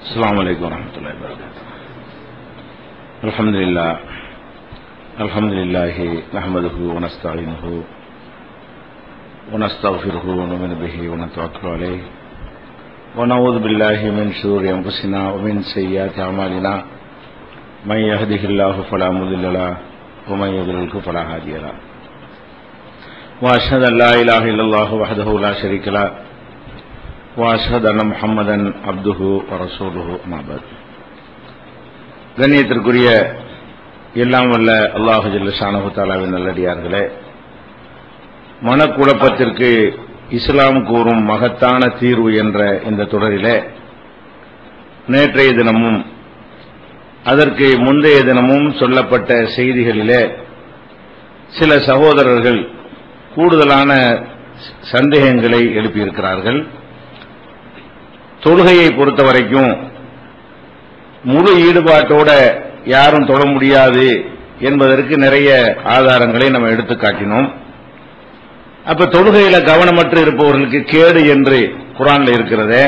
السلام عليكم ورحمة الله وبركاته. الحمد لله نحمده ونستعينه ونستغفره ونؤمن به ونتوكل عليه ونعوذ بالله من شرور أنفسنا ومن سيئات أعمالنا من يهده الله فلا مضل له ومن يضلل فلا هادي له وأشهد أن لا إله إلا الله وحده لا شريك له وأشهد أن محمدا عبده ورسوله أما بعد. கண்ணியத்திற்குரிய எல்லாம் வல்ல அல்லாஹு ஜல்ல ஷானஹு தஆலாவின் நல்லடியார்களே, மனக்குழப்பத்திற்கு இஸ்லாம் கூறும் மகத்தான தீர்வு என்ற இந்த தொடரிலே நேற்றைய தினமும் அதற்கு முந்தைய தினமும் சொல்லப்பட்ட செய்திகளிலே சில சகோதரர்கள் கூடுதலான சந்தேகங்களை எழுப்பியிருக்கிறார்கள். தொழுகையை பொறுத்த வரைக்கும் முழு ஈடுபாட்டோட யாரும் தொழ முடியாது என்பதற்கு நிறைய ஆதாரங்களை நம்ம எடுத்து காட்டினோம். அப்ப தொழுகையில கவனமற்று இருப்பவர்களுக்கு கேடு என்று குர்ஆன்ல இருக்கிறது.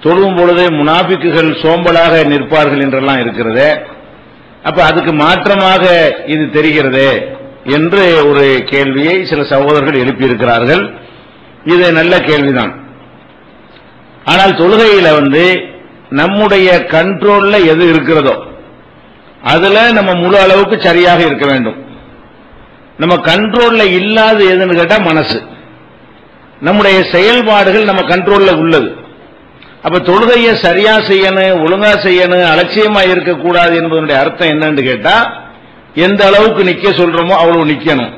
தொழும் பொழுது முனாஃபிக்குகள் சோம்பலாக நிற்பார்கள் என்றெல்லாம் இருக்கிறது. அப்ப அதுக்கு மாற்றமாக இது தெரிகிறது என்று ஒரு கேள்வியை சில சகோதரர்கள் எழுப்பியிருக்கிறார்கள். இது நல்ல கேள்விதான். ஆனால் தொழுகையில நம்முடைய கண்ட்ரோல்ல எது இருக்கிறதோ அதுல நம்ம முழு அளவுக்கு சரியாக இருக்க வேண்டும். நம்ம கண்ட்ரோல்ல இல்லாத எதுன்னு கேட்டா மனசு, நம்முடைய செயல்பாடுகள் நம்ம கண்ட்ரோல்ல உள்ளது. அப்ப தொழுகையை சரியா செய்யணும், ஒழுங்கா செய்யணும், அலட்சியமா இருக்கக்கூடாது என்பதனுடைய அர்த்தம் என்னன்னு கேட்டா, எந்த அளவுக்கு நிக்க சொல்றோமோ அவ்வளவு நிக்கணும்,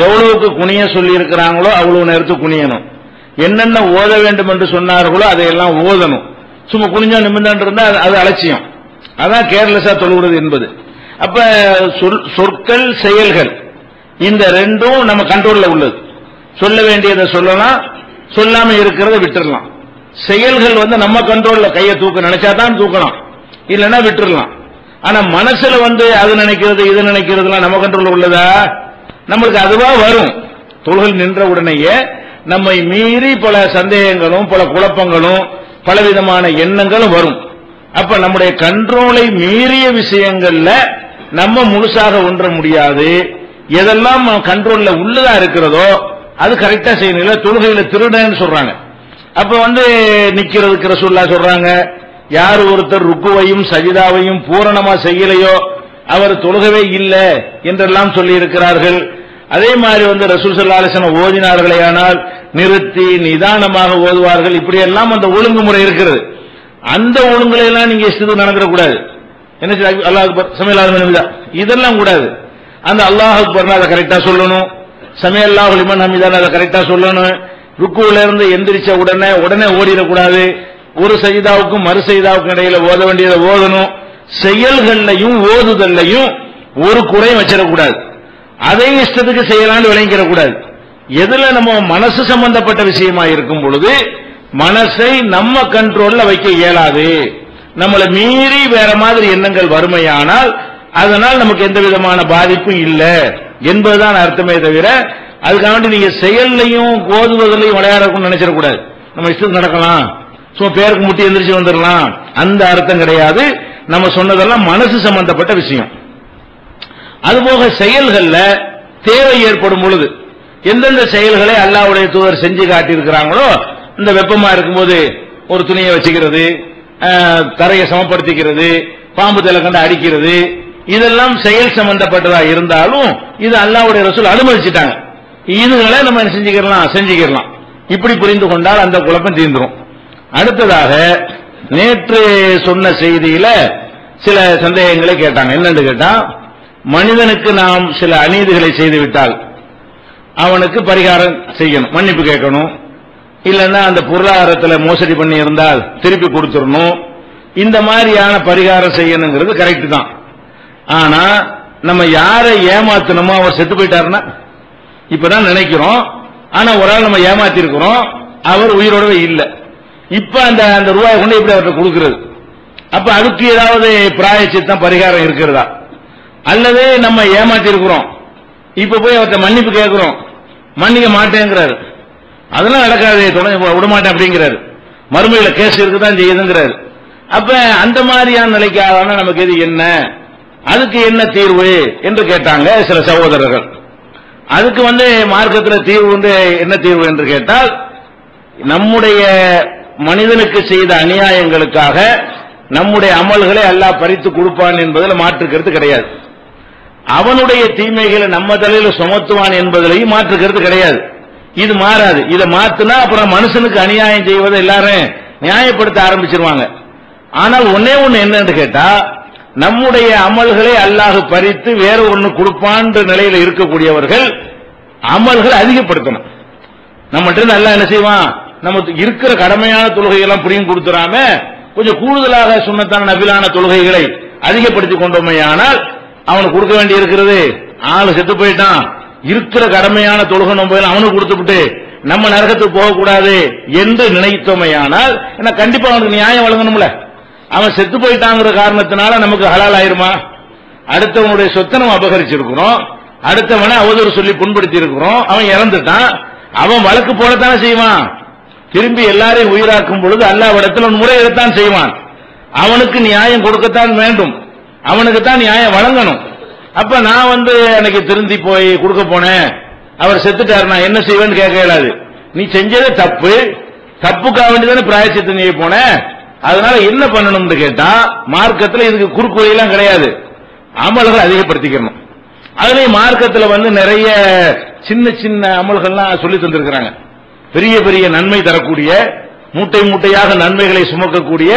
எவ்வளவுக்கு குனிய சொல்லி இருக்கிறாங்களோ அவ்வளவு நேரத்துக்கு குனியணும், என்னென்ன ஓத வேண்டும் என்று சொன்னார்களோ அதையெல்லாம் ஓதணும். சும்மா குனிஞ்சா நிமிர்ந்து இருந்தா அது அலட்சியம். அதான் கேர்லெஸ்ஸா தொழுகிறது என்பது. அப்ப சொற்கள் செயல்கள் இந்த ரெண்டும் நம்ம கண்ட்ரோல்ல உள்ளது. சொல்ல வேண்டியதை சொல்லலாம், சொல்லாம இருக்கிறத விட்டுறலாம். செயல்கள் நம்ம கண்ட்ரோல்ல, கையை தூக்க நினைச்சா தான் தூக்கலாம், இல்லைன்னா விட்டுறலாம். ஆனா மனசுல அது நினைக்கிறது இது நினைக்கிறதுலாம் நம்ம கண்ட்ரோல்ல உள்ளதா? நம்மளுக்கு அதுவா வரும். தொழுகை நின்ற உடனேயே நம்மை மீறி பல சந்தேகங்களும் பல குழப்பங்களும் பலவிதமான எண்ணங்களும் வரும். அப்ப நம்முடைய கண்ட்ரோலை மீறிய விஷயங்கள்ல நம்ம முழுசாக ஒன்ற முடியாது. எதெல்லாம் கண்ட்ரோல்ல உள்ளதா இருக்கிறதோ அது கரெக்டா செய்யணும். தொழுகையில திருடன்னு சொல்றாங்க. அப்ப நிக்கிறதுக்கு ரசூலுல்லாஹ் சொல்றாங்க, யார் ஒருத்தர் ருக்குவையும் சஜிதாவையும் பூரணமா செய்யலையோ அவர் தொழுகவே இல்லை என்றெல்லாம் சொல்லி இருக்கிறார்கள். அதே மாதிரி ரசூல் ஸல்லல்லாஹு அலைஹி வஸல்லம் ஓதினார்களேயானால் நிறுத்தி நிதானமாக ஓதுவார்கள். இப்படி எல்லாம் அந்த ஒழுங்குமுறை இருக்கிறது. அந்த ஒழுங்குகளை எல்லாம் நீங்க இஷ்டத்துக்கு நடந்துடக்கூடாது. என்ன அல்லாஹ் அக்பர் சமிஅல்லாஹு இதெல்லாம் கூடாது. அந்த அல்லாஹ் அக்பர் அதை கரெக்டா சொல்லணும், சமிஅல்லாஹு லிமன் ஹமிதான அதை கரெக்டா சொல்லணும். ருக்குல இருந்து எந்திரிச்ச உடனே ஓடிடக்கூடாது. ஒரு சஜிதாவுக்கும் மறு சஜிதாவுக்கும் இடையில ஓத வேண்டியதை ஓதணும். செயல்கள்லையும் ஓதுதல்லையும் ஒரு குறையும் வச்சிடக்கூடாது. அதை இஷ்டத்துக்கு செய்யலான்னு விளங்கிடக்கூடாது. எதுல நம்ம மனசு சம்பந்தப்பட்ட விஷயமா இருக்கும் பொழுது மனசை நம்ம கண்ட்ரோல்ல வைக்க இயலாது. நம்மளை மீறி வேற மாதிரி எண்ணங்கள் வறுமையானால் அதனால் நமக்கு எந்த விதமான பாதிப்பும் இல்லை என்பதுதான் அர்த்தமே தவிர, அதுக்காக நீங்க செயல்லையும் ஓதுவதிலையும் விளையாடணும்னு நினைச்சிடக்கூடாது. நம்ம இஷ்டத்துக்கு நடக்கலாம், சும்மா பேருக்கு முட்டி எந்திரிச்சு வந்துடலாம், அந்த அர்த்தம் கிடையாது. நம்ம சொன்னதெல்லாம் மனசு சம்பந்தப்பட்ட விஷயம். அதுபோக செயல்கள்ல தேவை ஏற்படும் பொழுது எந்தெந்த செயல்களை அல்லாஹ்வுடைய தூதர் செஞ்சு காட்டியிருக்கிறாங்களோ, இந்த வெப்பமா இருக்கும்போது ஒரு துணியை வச்சுக்கிறது, தரையை சமப்படுத்திக்கிறது, பாம்பு தலை கண்டு அடிக்கிறது, இதெல்லாம் செயல் சம்பந்தப்பட்டதா இருந்தாலும் இது அல்லாஹ்வுடைய ரசூல் அனுமதிச்சிட்டாங்க. இதுகளை நம்ம செஞ்சுக்கலாம். இப்படி புரிந்து கொண்டால் அந்த குழப்பம் தீர்ந்துரும். அடுத்ததாக நேற்று சொன்ன செய்தியில சில சந்தேகங்களை கேட்டாங்க. என்னன்னு கேட்டா, மனிதனுக்கு நாம் சில அநீதிகளை செய்துவிட்டால் அவனுக்கு பரிகாரம் செய்யணும், மன்னிப்பு கேட்கணும். இல்லைன்னா அந்த பொருளாதாரத்தில் மோசடி பண்ணி இருந்தால் திருப்பி கொடுத்துடணும். இந்த மாதிரியான பரிகாரம் செய்யணுங்கிறது கரெக்ட் தான். ஆனா நம்ம யாரை ஏமாத்தணுமோ அவர் செத்து போயிட்டாருன்னா இப்பதான் நினைக்கிறோம். ஆனா ஒரு ஆள் நம்ம ஏமாத்தி இருக்கிறோம், அவர் உயிரோடவே இல்லை. இப்ப அந்த ரூபாயை கொண்டு எப்படி அவர்கிட்ட கொடுக்கிறது? அப்ப அதுக்கு ஏதாவது பிராயச்சித்தம் பரிகாரம் இருக்கிறதா? அல்லது நம்ம ஏமாத்தி இருக்கிறோம், இப்ப போய் அவர்கிட்ட மன்னிப்பு கேட்கிறோம், மன்னிக்க மாட்டேங்கிறாரு, அதெல்லாம் நடக்காது, விடமாட்டேன் அப்படிங்கிறாரு, மறுமையில கேஸ் இருக்குதான் செய்யுதுங்கிறாரு. அப்ப அந்த மாதிரியான நிலைக்காக நமக்கு இது என்ன, அதுக்கு என்ன தீர்வு என்று கேட்டாங்க சில சகோதரர்கள். அதுக்கு மார்க்கத்தில் தீர்வு என்ன தீர்வு என்று கேட்டால், நம்முடைய மனிதனுக்கு செய்த அநியாயங்களுக்காக நம்முடைய அமல்களை அல்லாஹ் பறித்து கொடுப்பான் என்பதில் மாற்றுக்கிறது கிடையாது. அவனுடைய தீமைகளை நம்ம தலையில சுமத்துவான் என்பதிலையும் மாற்றுக்கிறது கிடையாது. இது மாறாது. இதை மாத்தினா அப்புறம் மனுஷனுக்கு அநியாயம் செய்வதை எல்லாரும் நியாயப்படுத்த ஆரம்பிச்சிருவாங்க. ஆனால் ஒன்னே ஒண்ணு என்னன்னு கேட்டா, நம்முடைய அமல்களை அல்லாஹ் பறித்து வேற ஒண்ணு கொடுப்பான்ற நிலையில இருக்கக்கூடியவர்கள் அமல்களை அதிகப்படுத்தணும். நம்மகிட்ட அல்லாஹ் என்ன செய்வான், நமக்கு இருக்கிற கடமையான தொழுகையெல்லாம் புரியும் கொடுத்துறாம கொஞ்சம் கூடுதலாக சுன்னத்தான நபிலான தொழுகைகளை அதிகப்படுத்தி கொண்டோமையானால் அவனுக்கு கொடுக்க வேண்டி இருக்கிறது. ஆளு செத்து போயிட்டான், இருக்கிற கடமையான தொழுகை நோம்பையில் அவனுக்கு கொடுத்துவிட்டு நம்ம நரகத்துக்கு போகக்கூடாது என்று நினைத்தோமையானால் என்ன, கண்டிப்பா அவனுக்கு நியாயம் வழங்கணும்ல. அவன் செத்து போயிட்டாங்கிற காரணத்தினால நமக்கு ஹலால் ஆயிருமா? அடுத்தவனுடைய சொத்தை நம்ம அபகரிச்சிருக்கிறோம், அடுத்தவனை அவதூறு சொல்லி புண்படுத்தி இருக்கிறோம், அவன் இறந்துட்டான், அவன் வழக்கு போடத்தானே செய்வான். திரும்பி எல்லாரையும் உயிராக்கும் பொழுது அல்லாஹ்விடத்தில் முறையிடத்தான் செய்வான். அவனுக்கு நியாயம் கொடுக்கத்தான் வேண்டும், அவனுக்கு தான் நியாயம் வழங்கணும். அப்ப நான் எனக்கு திருந்தி போய் கொடுக்க போனேன், அவர் செத்துட்டார், நான் என்ன செய்வேன்னு கேட்க இயலாது. நீ செஞ்சதே தப்பு, தப்புக்காக வேண்டிதானே பிராயச்சித்தம் செய்ய போன. அதனால என்ன பண்ணணும்னு கேட்டா, மார்க்கத்தில் இதுக்கு குறுக்கு வழியெல்லாம் கிடையாது, அமல்கள் அதிகப்படுத்திக்கணும். அதுலயும் மார்க்கத்தில் நிறைய சின்ன சின்ன அமல்கள்லாம் சொல்லி தந்திருக்கிறாங்க. பெரிய பெரிய நன்மை தரக்கூடிய, மூட்டை மூட்டையாக நன்மைகளை சுமக்கக்கூடிய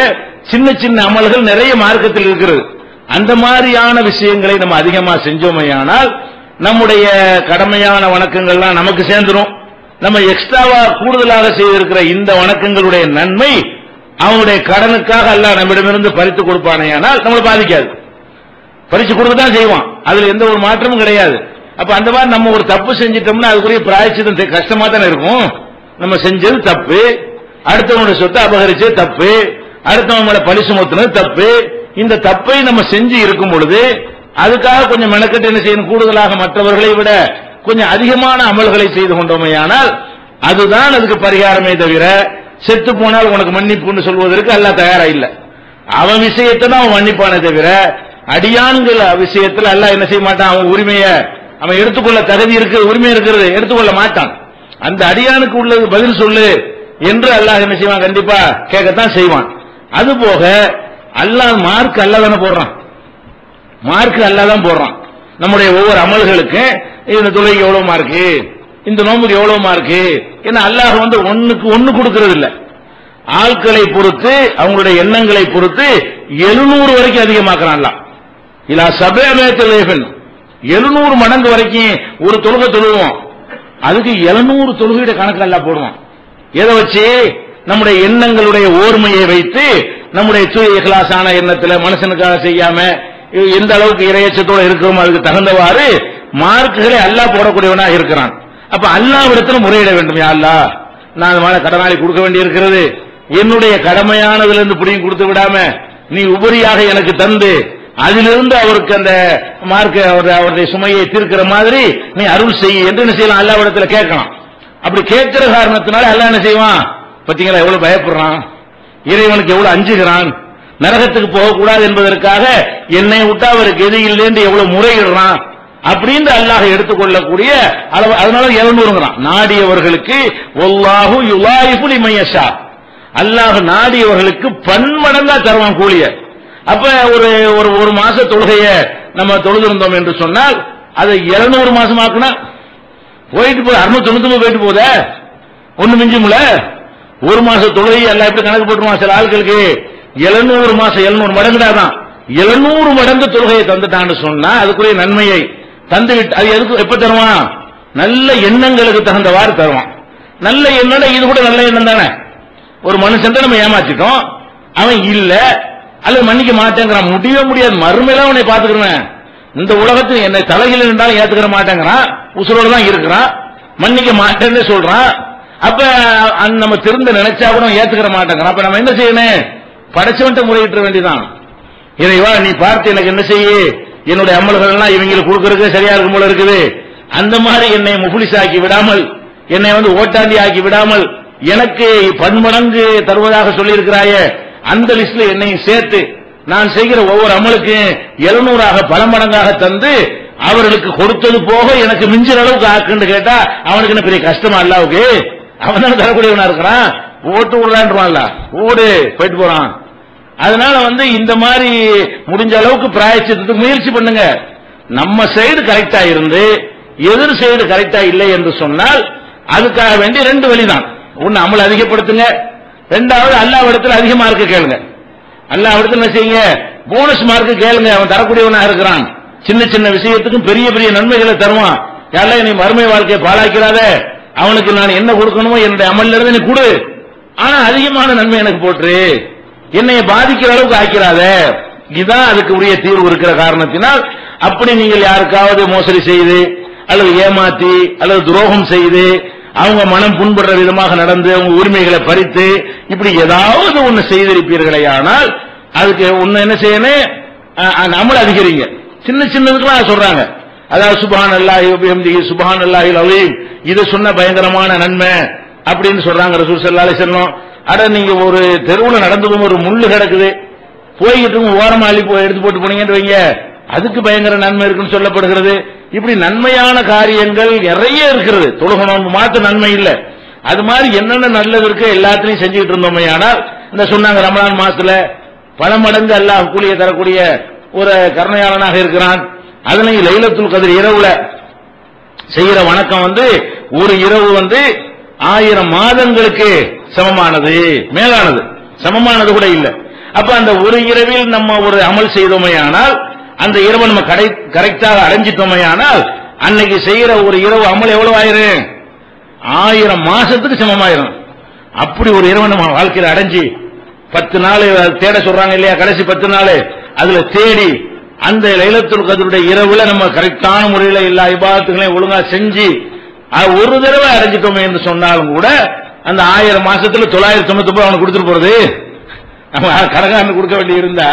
சின்ன சின்ன அமல்கள் நிறைய மார்க்கத்தில் இருக்கிறது. அந்த மாதிரியான விஷயங்களை நம்ம அதிகமா செஞ்சோமையானால் நம்முடைய கடமையான வணக்கங்கள்லாம் நமக்கு சேர்ந்துரும். நம்ம எக்ஸ்ட்ராவா கூடுதலாக செய்திருக்கிற இந்த வணக்கங்களுடைய நன்மை அவனுடைய கடனுக்காக அல்லாஹ் நம்மிடமிருந்து பறித்து கொடுப்பானேயானால் நம்மளை பாதிக்காது. பறிச்சு கொடுக்கத்தான் செய்வான், அதுல எந்த ஒரு மாற்றமும் கிடையாது. அப்ப அந்த மாதிரி நம்ம ஒரு தப்பு செஞ்சிட்டோம்னா அதுக்குரிய பிராயச்சித்தம் கஷ்டமா தானே இருக்கும். நம்ம செஞ்சது தப்பு, அடுத்தவனுடைய சொத்தை அபகரிச்சது தப்பு, அடுத்தவன் மேல பழி சுமத்துனது தப்பு. இந்த தப்பை நம்ம செஞ்சு இருக்கும் பொழுது அதுக்காக கொஞ்சம் மெனக்கட்டு என்ன செய்யணும், கூடுதலாக மற்றவர்களை விட கொஞ்சம் அதிகமான அமல்களை செய்து கொண்டோமையானால் அதுதான் அதுக்கு பரிகாரமே தவிர, செத்து போனால் உனக்கு மன்னிப்புன்னு சொல்வதற்கு அல்லாஹ் தயாரா இல்ல. அவன் விஷயத்தை தான் அவன் மன்னிப்பானே தவிர, அடியான்கள் விஷயத்தில் அல்லாஹ் என்ன செய்ய மாட்டான். அவன் உரிமையை அவன் எடுத்துக்கொள்ள தகுதி இருக்கு, உரிமை இருக்கிறது, எடுத்துக்கொள்ள மாட்டான். அந்த அடியானுக்கு உள்ளது பதில் சொல்லு என்று அல்லாஹ் என்ன செய்வான், கண்டிப்பா கேட்கத்தான் செய்வான். அதுபோக அல்லாஹ் மார்க் அல்லாஹ் தானே போடுறான், மார்க் அல்லாஹ் தான் போடுறான். நம்முடைய ஒவ்வொரு அமல்களுக்கு இந்த தொழுகைக்கு எவ்வளவு மார்க்கு, இந்த நோம்புக்கு எவ்வளவு மார்க்கு என்ன, அல்லாஹ் ஒண்ணுக்கு ஒண்ணு கொடுக்கிறது இல்ல. ஆட்களை பொறுத்து அவங்களுடைய எண்ணங்களை பொறுத்து 700 வரைக்கும் அதிகமாக்குறான் அல்லாஹ். இல்ல சபேமேத்தல் 700 மடங்கு வரைக்கும் ஒரு தொழுகை தொழுவோம், அதுக்கு 700 தொழுகையுடைய கணக்கு அல்லாஹ் போடுவான். எதை வச்சு, நம்முடைய எண்ணங்களுடைய ஓர்மையை வைத்து, நம்முடைய தூய இஹ்லாஸான எண்ணத்தில் மனுஷனுக்காக செய்யாம எந்த அளவுக்கு இறையச்சத்தோடு இருக்கிறோம் அதுக்கு தகுந்தவாறு மார்க்குகளை அல்லாஹ் போடக்கூடியவனா இருக்கிறான். அப்ப அல்லாஹ்விடத்தில் முறையிட வேண்டும். யா அல்லாஹ், நான் கடனாளி கொடுக்க வேண்டி இருக்கிறது, என்னுடைய கடமையானதிலிருந்து புடிங்கி கொடுத்து விடாம நீ உபரியாக எனக்கு தந்து அதிலிருந்து அவருக்கு அந்த மார்க்க அவருடைய சுமையை தீர்க்கிற மாதிரி நீ அருள் செய்ய என்று என்ன செய்யலாம், அல்லாஹ்விடத்தில் கேட்கலாம். அப்படி கேட்கிற காரணத்தினால அல்லாஹ் என்ன செய்வான், பாத்தீங்களா எவ்வளவு பயப்படுறான், இறைவனுக்கு எவ்வளவு அஞ்சுகிறான், நரகத்துக்கு போகக்கூடாது என்பதற்காக என்னை விட்டா அவருக்கு எது இல்லைன்னு எவ்வளவு முறையிடுறான் அப்படின்னு அல்லாஹ் எடுத்துக்கொள்ளக்கூடிய அளவு. அதனால 700 நாடியவர்களுக்கு வல்லாஹு யுலாயிஃபு லிமன் யஷா, அல்லாஹ் நாடியவர்களுக்கு பன்மடங்கா தருவான் கூலிய. அப்ப ஒரு மாச தொழுகைய நம்ம தொழுதிருந்தோம் என்று சொன்னால் அதை 700 மாசமாக்குனா போயிட்டு போய் 699 போயிட்டு போத ஒண்ணு மிஞ்சும்ல. ஒரு மாச தொழுகை எல்லாம் எப்படி கணக்கு போட்டுருவான் சில ஆட்களுக்கு, 700 மாசம் 700 மடங்குடாதான். 700 மடங்கு தொழுகையை தந்துட்டான்னு சொன்னா அதுக்குரிய நன்மையை தந்துவிட்டு அது எதுக்கு எப்ப தருவான், நல்ல எண்ணங்களுக்கு தகுந்தவாறு தருவான். நல்ல எண்ணம் இது கூட நல்ல எண்ணம் தானே. ஒரு மனுஷன் நம்ம ஏமாத்திட்டோம், அவன் இல்ல அல்லது மன்னிக்க மாட்டேங்கிறான், முடியவே முடியாது, மறுமையில அவனை பாத்துக்கிறேன், இந்த உலகத்தில் என்னை தலையில் இருந்தாலும் ஏத்துக்கிற மாட்டேங்கிறான், உசுரோடு தான் இருக்கிறான், மன்னிக்க மாட்டேன்னு சொல்றான். அப்ப நம்ம திருந்த நினைச்சா கூட ஏத்துக்கிற மாட்டேங்கிறான். அப்ப நம்ம என்ன செய்யணும், படைச்சவன்ட்ட முறையிட்ட வேண்டியதான். இறைவா நீ பார்த்து எனக்கு என்ன செய்ய, என்னுடைய அமல்கள் எல்லாம் இவங்களுக்கு கொடுக்கறதுக்கு சரியா இருக்கும் போல இருக்குது, அந்த மாதிரி என்னை முஃப்லிஸாக்கி விடாமல், என்னை ஓட்டாண்டி ஆக்கி விடாமல், எனக்கு பன்மடங்கு தருவதாக சொல்லி இருக்கிறாயே, அந்த லிஸ்ட்ல என்னையும் சேர்த்து நான் செய்கிற ஒவ்வொரு அமலுக்கும் 700ஆக பல மடங்காக தந்து அவர்களுக்கு கொடுத்தது போக எனக்கு மிஞ்சிற அளவுக்கு ஆக்குன்னு கேட்டா அவனுக்கு என்ன பெரிய கஷ்டமா அல்லாவுக்கு? அவன் தான் தரக்கூடியவனா இருக்கிறான். ஓட்டு விடுறான்றான்ல, ஓடு போயிட்டு போறான். அதனால இந்த மாதிரி முடிஞ்ச அளவுக்கு பிராயச்சித்தத்துக்கு முயற்சி பண்ணுங்க. நம்ம சைடு கரெக்டா இருந்து எதிர் சைடு கரெக்டா இல்லை என்று சொன்னால் அதுக்காக வேண்டி 2 வழிதான். ஒன்னு அமல் அதிகப்படுத்துங்க, 2வது அல்லாஹ் இடத்துல அதிக மார்க்கு கேளுங்க. அல்லாஹ் இடத்துல என்ன செய்யுங்க, போனஸ் மார்க்கு கேளுங்க. அவன் தரக்கூடியவனா இருக்கிறான். சின்ன சின்ன விஷயத்துக்கும் பெரிய பெரிய நன்மைகளை தருவான். யாரெல்லாம் நீ மறுமை வாழ்க்கையை பாழாக்கிறாத, அவனுக்கு நான் என்ன கொடுக்கணுமோ என்னுடைய அமல்ல இருந்து நீ கொடு, ஆனா அதிகமான நன்மை எனக்கு போட்டு என்னை பாதிக்கிற அளவுக்கு ஆக்கிறாத. இதுதான் அதுக்கு உரிய தீர்வு இருக்கிற காரணத்தினால் அப்படி நீங்கள் யாருக்காவது மோசடி செய்து அல்லது ஏமாத்தி அல்லது துரோகம் செய்து அவங்க மனம் புண்படுற விதமாக நடந்து அவங்க உரிமைகளை பறித்து இப்படி ஏதாவது ஒண்ணு செய்திருப்பீர்களே, ஆனால் அதுக்கு ஒண்ணு என்ன செய்யணும், அமல் அதிகரிங்க. சின்ன சின்னதுக்கெல்லாம் சொல்றாங்க. அதாவது சுப்ஹானல்லாஹி வ பிஹம்திஹி சுப்ஹானல்லாஹில் அஸீம், இது சொன்ன பயங்கரமான நன்மை அப்படின்னு சொல்றாங்க ரசூல் ஸல்லல்லாஹு அலைஹி வஸல்லம். அட நீங்க ஒரு தெருவுல நடந்து போகும் ஒரு முள்ளு கிடக்குது, போய்கிட்டு ஓரமா அள்ளி போய் எடுத்து போட்டு போனீங்கன்னு வைங்க, அதுக்கு பயங்கர நன்மை இருக்குன்னு சொல்லப்படுகிறது. இப்படி நன்மையான காரியங்கள் நிறைய இருக்கிறது. தொழுகணும் மாத்த நன்மை இல்லை, அது மாதிரி என்னென்ன நல்லது இருக்கு எல்லாத்தையும் செஞ்சுட்டு இருந்தோமே. ஆனால் இந்த சொன்னாங்க ரமலான் மாசத்துல பல மடங்கு அல்லாஹ் கூலியை தரக்கூடிய ஒரு கருணையாளனாக இருக்கிறான். அதுலயும் லைலத்துல் கத்ர் இரவுல செய்யற வணக்கம் ஒரு இரவு 1000 மாதங்களுக்கு சமமானது, மேலானது, சமமானது கூட இல்ல. அப்ப அந்த ஒரு இரவில் நம்ம ஒரு அமல் செய்தோமே ஆனால் அந்த இரவு நம்ம கரெக்டாக அடைஞ்சிட்டோமே ஆனால் அன்னைக்கு செய்யற ஒரு இரவு அமல் எவ்வளவு ஆயிரும், 1000 மாசத்துக்கு சமமாயிரும். அப்படி ஒரு இரவு நம்ம வாழ்க்கையில அடைஞ்சி 10 நாள் தேட சொல்றாங்க இல்லையா, கடைசி 10 நாள் அதுல தேடி அந்த லைலத்துல் கத்ருடைய இரவுல நம்ம கரெக்டான முறையில எல்லா இபாதத்துகளையும் ஒழுங்கா செஞ்சு ஒரு தடவை அடைஞ்சிட்டோமே என்று சொன்னாலும் கூட அந்த 1000 மாசத்துல 999 அவனுக்கு கொடுத்துட்டு போறது, நம்ம கணக்காரனு கொடுக்க வேண்டி இருந்தா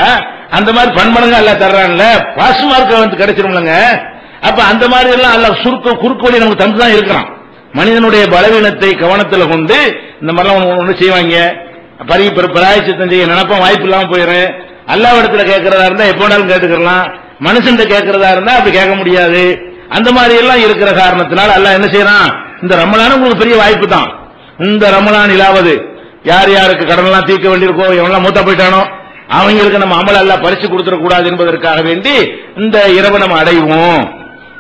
அந்த மாதிரி பன்மடங்கு அல்ல தர்றான்ல, பாஸ் மார்க் கிடைச்சிரும்லங்க. அப்ப அந்த மாதிரி எல்லாம் அல்ல குறுக்கு வழி நமக்கு தந்துதான் இருக்கிறான். மனிதனுடைய பலவீனத்தை கவனத்தில் கொண்டு இந்த மாதிரிலாம் ஒண்ணு செய்வாங்க. பிராயச்சித்தம் செய்ய நினைப்போம், வாய்ப்பு இல்லாம போயிடும். அல்லாஹ் இடத்துல கேட்கறதா இருந்தா எப்ப வேணாலும் கேட்டுக்கலாம், மனுஷன் கேட்கறதா இருந்தா அப்படி கேட்க முடியாது. அந்த மாதிரி எல்லாம் இருக்கிற காரணத்தினால் அல்லாஹ் என்ன செய்யறான், இந்த ரமலான் உங்களுக்கு பெரிய வாய்ப்பு தான். இந்த ரமலான் இலாவது யார் யாருக்கு கடன் எல்லாம் தீர்க்க வேண்டியிருக்கோ, எவெல்லாம் மூத்தா போயிட்டானோ அவங்களுக்கு நம்ம அமல் அல்லாஹ் பரிசு கொடுத்துடக்கூடாது என்பதற்காக வேண்டி இந்த இரவை நம்ம அடைவோம்,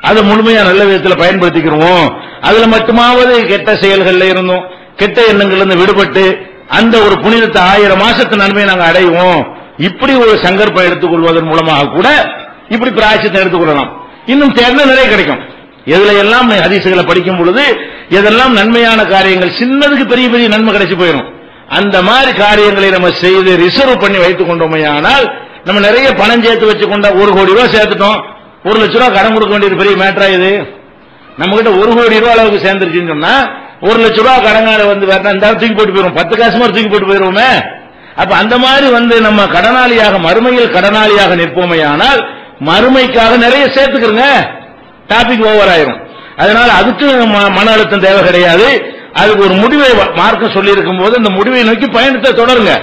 அதை முழுமையா நல்ல விதத்தில் பயன்படுத்திக்கிறோம். அதுல மட்டுமாவது கெட்ட செயல்கள்ல இருந்தும் கெட்ட எண்ணங்கள்ல இருந்து விடுபட்டு அந்த ஒரு புனிதத்தை 1000 மாசத்து நன்மையை நாங்க அடைவோம். இப்படி ஒரு சங்கற்பம் எடுத்துக்கொள்வதன் மூலமாக கூட இப்படி பிராயச்சித்தை எடுத்துக்கொள்ளலாம். இன்னும் தேர்ந்த நிறைய கிடைக்கும். எதுல எல்லாம் ஹதீசுகளை படிக்கும் பொழுது எதெல்லாம் நன்மையான காரியங்கள், சின்னதுக்கு பெரிய பெரிய நன்மை கிடைச்சு போயிடும். அந்த மாதிரி காரியங்களை நம்ம செய்து ரிசர்வ் பண்ணி வைத்துக் கொண்டோமே ஆனால் நம்ம நிறைய பணம் சேர்த்து வச்சு கொண்ட 1 கோடி ரூபாய் சேர்த்துட்டோம், 1 லட்ச ரூபாய் கடன் கொடுக்க வேண்டியது பெரிய மேட்டரா இது. நம்ம கிட்ட 1 கோடி ரூபாய் அளவுக்கு சேர்ந்துருச்சுன்னு சொன்னா 1 லட்ச ரூபாய் கடனால வேற இந்த தூக்கி போட்டு போயிடும், 10 காசு மாதிரி தூக்கி போட்டு போயிருவோமே. அப்ப அந்த மாதிரி நம்ம கடனாளியாக மறுமையில் கடனாளியாக நிற்போமே ஆனால் மறுமைக்காக நிறைய சேர்த்துக்கிறங்க, டாபிக் ஓவர் ஆயிரும். அதனால அதுக்கு மன அழுத்தம் தேவை கிடையாது. அதுக்கு ஒரு முடிவை மார்க்க சொல்லி இருக்கும் போது அந்த முடிவை நோக்கி பயணத்தை தொடருங்க,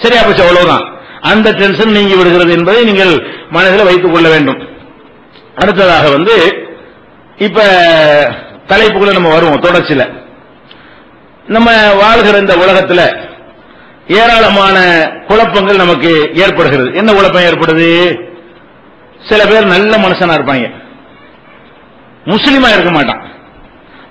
சரியா போச்சு, அவ்வளவுதான். அந்த டென்ஷன் நீங்கி விடுகிறது என்பதை நீங்கள் மனதில் வைத்துக் கொள்ள வேண்டும். அடுத்ததாக இப்ப தலைப்புக்குள்ள நம்ம வருவோம். தொடர்ச்சியில நம்ம வாழ்கிற இந்த உலகத்தில் ஏராளமான குழப்பங்கள் நமக்கு ஏற்படுகிறது. என்ன குழப்பம் ஏற்படுது? சில பேர் நல்ல மனுஷனா இருப்பாங்க, முஸ்லிமா இருக்க மாட்டான்,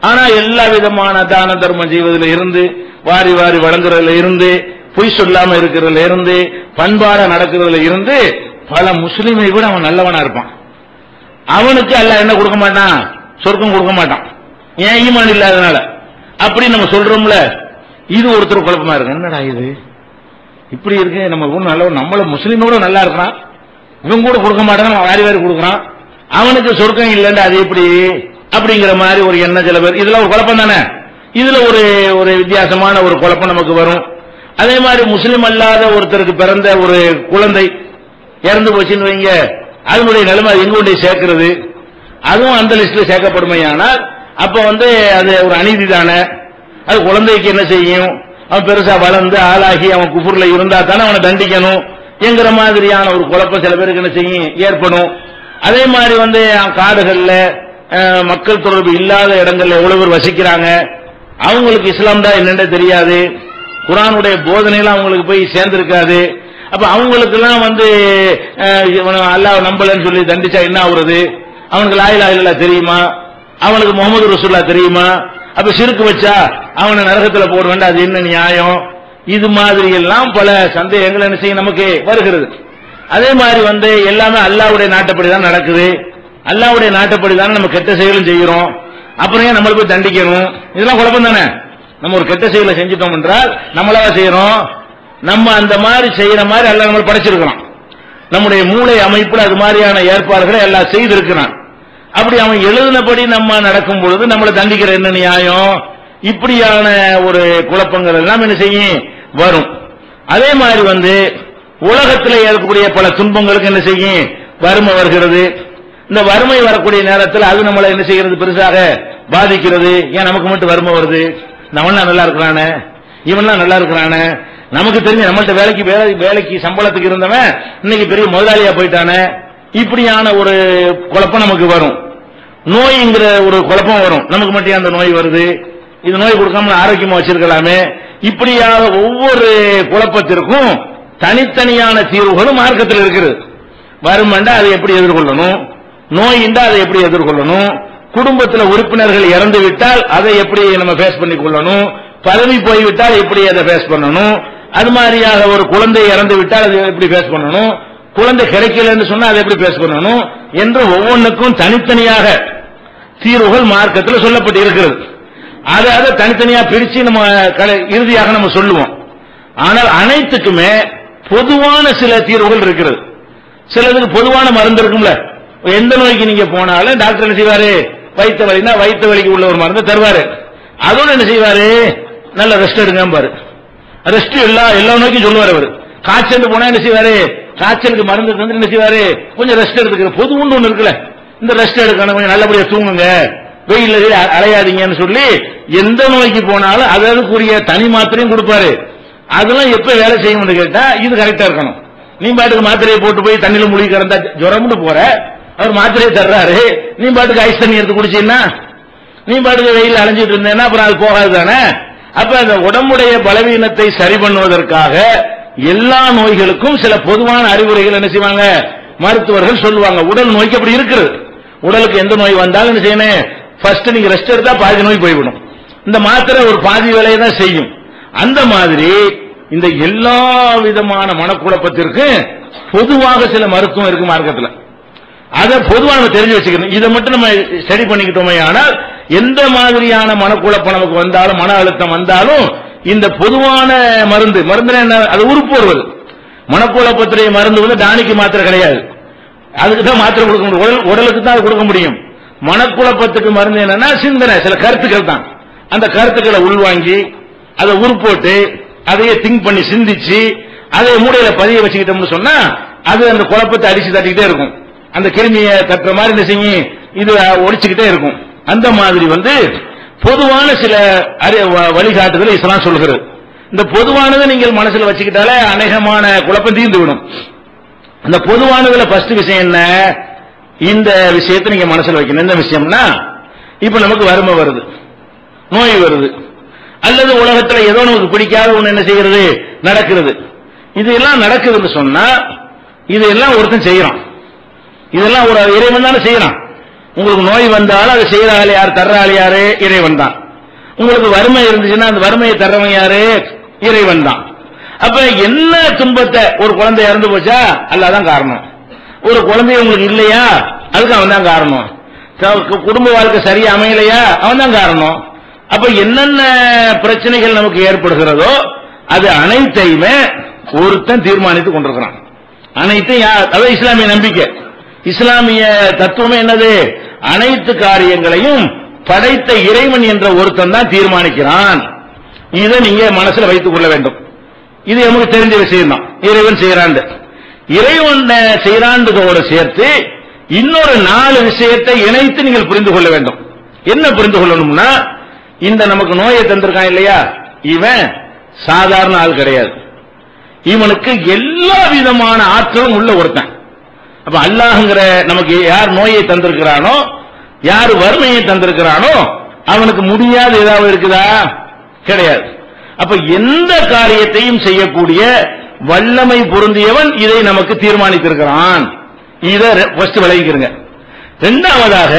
ஆனா எல்லா விதமான தான தர்மம் செய்வதில் இருந்து வாரி வாரி வழங்குறதுல இருந்து பொய் சொல்லாம இருக்கிறதுல இருந்து பண்பாட நடக்கிறதுல இருந்து பல முஸ்லிமை விட அவன் நல்லவனா இருப்பான். அவனுக்கு அல்லாஹ் என்ன கொடுக்க மாட்டான், சொர்க்கம் கொடுக்க மாட்டான், ஏன் ஈமான் இல்லாதனால. அப்படி நம்ம சொல்றோம்ல, இது ஒருத்தர் குழப்பமா இருக்கு. என்னடா இது இப்படி இருக்கு, நம்ம நல்லவன், நம்மள முஸ்லீமோட நல்லா இருக்கிறான், இவன் கூட கொடுக்க மாட்டான், வாரி வாரி கொடுக்குறான், அவனுக்கு சொர்க்கம் இல்லைன்னு அது எப்படி அப்படிங்கிற மாதிரி ஒரு எண்ணம் சில பேர். இதுல ஒரு குழப்பம் தானே, இதுல ஒரு வித்தியாசமான ஒரு குழப்பம் நமக்கு வரும். அதே மாதிரி முஸ்லீம் அல்லாத ஒருத்தருக்கு பிறந்த ஒரு குழந்தை இறந்து போச்சுன்னு வைங்க, அதனுடைய நிலைமை எங்க கொண்டு சேர்க்கிறது, அதுவும் அந்த லிஸ்ட்ல சேர்க்கப்படுமையானால் அப்ப அது ஒரு அநீதி தானே. அது குழந்தைக்கு என்ன செய்யும், அவன் பெருசா வளர்ந்து ஆளாகி அவன் குஃபுர்ல இருந்தா தானே அவனை தண்டிக்கணும் என்கிற மாதிரியான ஒரு குழப்பம் சில பேருக்கு என்ன செய்யும் ஏற்படும். அதே மாதிரி காடுகள்ல மக்கள் தொடர்பு இல்லாத இடங்கள்ல எவ்வளவு பேர் வசிக்கிறாங்க, அவங்களுக்கு இஸ்லாம் தான் என்னென்ன தெரியாது, குர்ஆனுடைய போதனைலாம் அவங்களுக்கு போய் சேர்ந்திருக்காது. அப்ப அவங்களுக்கு எல்லாம் அல்லாஹ் நம்பலன்னு சொல்லி தண்டிச்சா என்ன ஆகுறது? அவனுக்கு லா இலாஹ இல்லல்லாஹ் தெரியுமா? அவனுக்கு முகமது ரசூலுல்லாஹ் தெரியுமா? அப்ப ஷிர்க் வச்சா அவனை நரகத்துல போட வேண்டாம், அது என்ன நியாயம்? இது மாதிரி எல்லாம் பல சந்தேகங்கள் என்ன செய்ய நமக்கு வருகிறது. அதே மாதிரி எல்லாமே அல்லாஹ்வுடைய நாட்டப்படி தான் நடக்குது, அல்லாஹ்வுடைய நாட்டப்படி தானே நம்ம கெட்ட செயலும் செய்கிறோம், அப்புறம் ஏன் நம்மள போய் தண்டிக்கணும்? இதெல்லாம் குழப்பம் தானே. நம்ம ஒரு கெட்ட செயலை செஞ்சிட்டோம் என்றால் நம்மளால செய்யறோம், நம்ம அந்த மாதிரி செய்யற மாதிரி அல்லாஹ் நம்ம படைச்சிருக்கிறோம், நம்முடைய மூளை அமைப்புல அது மாதிரியான ஏற்பாடுகளை எல்லாம் செய்திருக்கிறான். அப்படி அவன் எழுதினபடி நம்ம நடக்கும் பொழுது நம்மளை தண்டிக்கிற என்ன நியாயம்? இப்படியான ஒரு குழப்பங்கள் எல்லாம் என்ன செய்யும் வரும். அதே மாதிரி உலகத்தில் ஏற்படக்கூடிய பல துன்பங்களுக்கு என்ன செய்யும் வறுமை வருகிறது. இந்த வறுமை வரக்கூடிய நேரத்தில் அது நம்மளை என்ன செய்கிறது பெருசாக பாதிக்கிறது. ஏன் நமக்கு மட்டும் வறுமை வருது? அவன்லாம் நல்லா இருக்கிறானே, இவன்லாம் நல்லா இருக்கிறானே, நமக்கு தெரிஞ்சு நம்மள்ட்ட வேலைக்கு சம்பளத்துக்கு இருந்தவன் இன்னைக்கு பெரிய முதலாளியா போயிட்டானே, இப்படியான ஒரு குழப்பம் நமக்கு வரும். நோய்ங்கிற ஒரு குழப்பம் வரும், நமக்கு மட்டும் அந்த நோய் வருது, இது நோய் கொடுக்காம ஆரோக்கியமா வச்சிருக்கலாமே. இப்படியாக ஒவ்வொரு குழப்பத்திற்கும் தனித்தனியான தீர்வுகளும் மார்க்கத்தில் இருக்கிறது. வறுமைண்டா அதை எப்படி எதிர்கொள்ளணும், நோயின்றா அதை எப்படி எதிர்கொள்ளணும், குடும்பத்தில் உறுப்பினர்கள் இறந்து விட்டால் அதை எப்படி நம்ம ஃபேஸ் பண்ணி கொள்ளணும், பதவி போய்விட்டால் எப்படி அதை ஃபேஸ் பண்ணணும், அது மாதிரியாக ஒரு குழந்தை இறந்து விட்டால் அதை எப்படி ஃபேஸ் பண்ணணும், குழந்தை கிடைக்கலன்னு சொன்னா அதை எப்படி ஃபேஸ் பண்ணணும் என்று ஒவ்வொன்றுக்கும் தனித்தனியாக தீர்வுகள் மார்க்கத்தில் சொல்லப்பட்டு இருக்கிறது. அதை தனித்தனியா பிரிச்சு நம்ம இறுதியாக நம்ம சொல்லுவோம். ஆனால் அனைத்துக்குமே பொதுவான சில தீர்வுகள் இருக்கிறது. சிலதுக்கு பொதுவான மருந்து இருக்கும்ல, எந்த நோய்க்கு நீங்க போனாலும் டாக்டர் என்ன செய்வாரு, வயிற்று வலினா வயிற்று வலிக்கு உள்ள ஒரு மருந்து தருவாரு, அதோட என்ன செய்வாரு, நல்ல ரெஸ்ட் எடுங்க பாரு, ரெஸ்ட் எல்லா நோய்க்கும் சொல்லுவாரு அவர். காய்ச்சல் போனா என்ன செய்வாரு, காய்ச்சலுக்கு மருந்து தந்து என்ன செய்வாரு, கொஞ்சம் ரெஸ்ட் எடுத்துக்கிற பொது ஒன்று இருக்குல்ல, இந்த ரெஸ்ட் எடுக்கணும், கொஞ்சம் நல்லபடியா தூங்குங்க, வெயில்ல அலையாதீங்கன்னு சொல்லி எந்த நோய்க்கு போனாலும் அதற்குரிய தனி மாத்திரையும் கொடுப்பாரு. அதெல்லாம் எப்ப வேலை செய்யும்னு கேட்டா இது கரெக்டா இருக்கணும். நீ பாட்டுக்கு மாத்திரையை போட்டு போய் தண்ணியில மூழ்கி கிடந்தா ஜுரம்னு போற, அவர் மாத்திரையை தர்றாரு, நீ பாட்டுக்கு ஐஸ் தண்ணி எடுத்து குடிச்சீங்கன்னா, நீ பாட்டுக்கு வெயில் அலைஞ்சிட்டு இருந்தேன்னா அப்புறம் அது போகாது தானே. அப்ப அந்த உடம்புடைய பலவீனத்தை சரி பண்ணுவதற்காக எல்லா நோய்களுக்கும் சில பொதுவான அறிவுரைகள் என்ன செய்வாங்க மருத்துவர்கள் சொல்லுவாங்க. உடல் நோய்க்கு அப்படி இருக்குது. உடலுக்கு எந்த நோய் வந்தாலும் என்ன செய்யணும், ஃபர்ஸ்ட் நீங்க ரெஸ்ட் எடுத்தா பாதி நோய் போய்விடும். இந்த மாத்திரை ஒரு பாதி வேலையை தான் செய்யும். அந்த மாதிரி இந்த எல்லா விதமான மனக்குழப்பத்திற்கு பொதுவாக சில மருத்துவம் இருக்கு மார்க்கத்தில். அதை பொதுவாக நம்ம தெரிஞ்சு வச்சுக்கணும். இதை மட்டும் நம்ம ஸ்டடி பண்ணிக்கிட்டோமே ஆனால் எந்த மாதிரியான மனக்குழப்பம் நமக்கு வந்தாலும் மன அழுத்தம் வந்தாலும் இந்த பொதுவான மருந்து என்ன, அது உறுப்பு வருவது. மனக்குழப்பத்துடைய மருந்து டானிக்கு மாத்திரை கிடையாது, அதுக்கு தான் மாத்திரை கொடுக்க முடியும், உடலுக்கு தான் அது கொடுக்க முடியும். மனக்குழப்பத்துக்கு மருந்து என்னன்னா சிந்தனை, சில கருத்துக்கள் தான். அந்த கருத்துக்களை உள்வாங்கி அதை உருப்போட்டு அதையே திங்க் பண்ணி சிந்திச்சு அதை மூடையில பதிய வச்சுக்கிட்டோம்னு சொன்னா அது அந்த குழப்பத்தை அடிச்சு தட்டிக்கிட்டே இருக்கும். அந்த கிருமியை தட்டுற மாதிரி என்ன செய்யும், இது ஒழிச்சுக்கிட்டே இருக்கும். அந்த மாதிரி பொதுவான சில வழிகாட்டுதல் இஸ்லாம் சொல்கிறது. இந்த பொதுவானதை நீங்கள் மனசுல வச்சுக்கிட்டாலே அநேகமான குழப்பம் தீர்ந்து விடும். அந்த பொதுவானதுல ஃபர்ஸ்ட் விஷயம் என்ன, இந்த விஷயத்தை நீங்க மனசுல வைக்கணும். என்ன விஷயம்னா, இப்ப நமக்கு வறுமை வருது, நோய் வருது, அல்லது உலகத்துல ஏதோ நமக்கு பிடிக்காத ஒண்ணு என்ன செய்கிறது நடக்கிறது. இதெல்லாம் நடக்குதுன்னு சொன்னா இதெல்லாம் ஒருத்தன் செய்யறான், இதெல்லாம் ஒரு இறைவன் தானே செய்யறான். உங்களுக்கு நோய் வந்தாலும் அதை செய்யற ஆள் யார், தர்ற ஆள் யாரு, இறைவன் தான். உங்களுக்கு வறுமை இருந்துச்சுன்னா அந்த வறுமையை தர்றவன் யாரு, இறைவன் தான். அப்ப என்ன துன்பத்தை, ஒரு குழந்தை இறந்து போச்சா அல்லாஹ் தான் காரணம், ஒரு குழந்தை உங்களுக்கு இல்லையா அதுக்கு அவன் தான் காரணம், குடும்ப வாழ்க்கை சரியா அமையலையா அவன் தான் காரணம். அப்ப என்னென்ன பிரச்சனைகள் நமக்கு ஏற்படுகிறதோ அது அனைத்தையுமே ஒருத்தன் தீர்மானித்துக் கொண்டிருக்கிறான். அனைத்தையும் அதாவது இஸ்லாமிய நம்பிக்கை, இஸ்லாமிய தத்துவமே என்னது, அனைத்து காரியங்களையும் படைத்த இறைவன் என்ற ஒருத்தன் தான் தீர்மானிக்கிறான். இதை நீங்க மனசுல வைத்துக் கொள்ள வேண்டும். இது நமக்கு தெரிஞ்ச விஷயம் தான். இறைவன் செய்யறான், இறைவன் செய்யறான்றதோடு சேர்த்து இன்னொரு 4 விஷயத்தை இணைத்து நீங்கள் புரிந்து கொள்ள வேண்டும். என்ன புரிந்து கொள்ளணும்னா, இந்த நமக்கு நோயை தந்திருக்கான் இல்லையா, இவன் சாதாரண ஆள் கிடையாது. இவனுக்கு எல்லா விதமான ஆற்றலும் உள்ள ஒருத்தன். அப்ப அல்லாஹ்ங்கிற நமக்கு யார் நோயை தந்திருக்கிறானோ, யார் வறுமையை தந்திருக்கிறானோ, அவனுக்கு முடியாது ஏதாவது இருக்குதா? கிடையாது. அப்ப எந்த காரியத்தையும் செய்யக்கூடிய வல்லமை பொருந்தியவன் இதை நமக்கு தீர்மானித்திருக்கிறான். இதை ஃபர்ஸ்ட் விளங்கிக்கிறங்க. இரண்டாவதாக,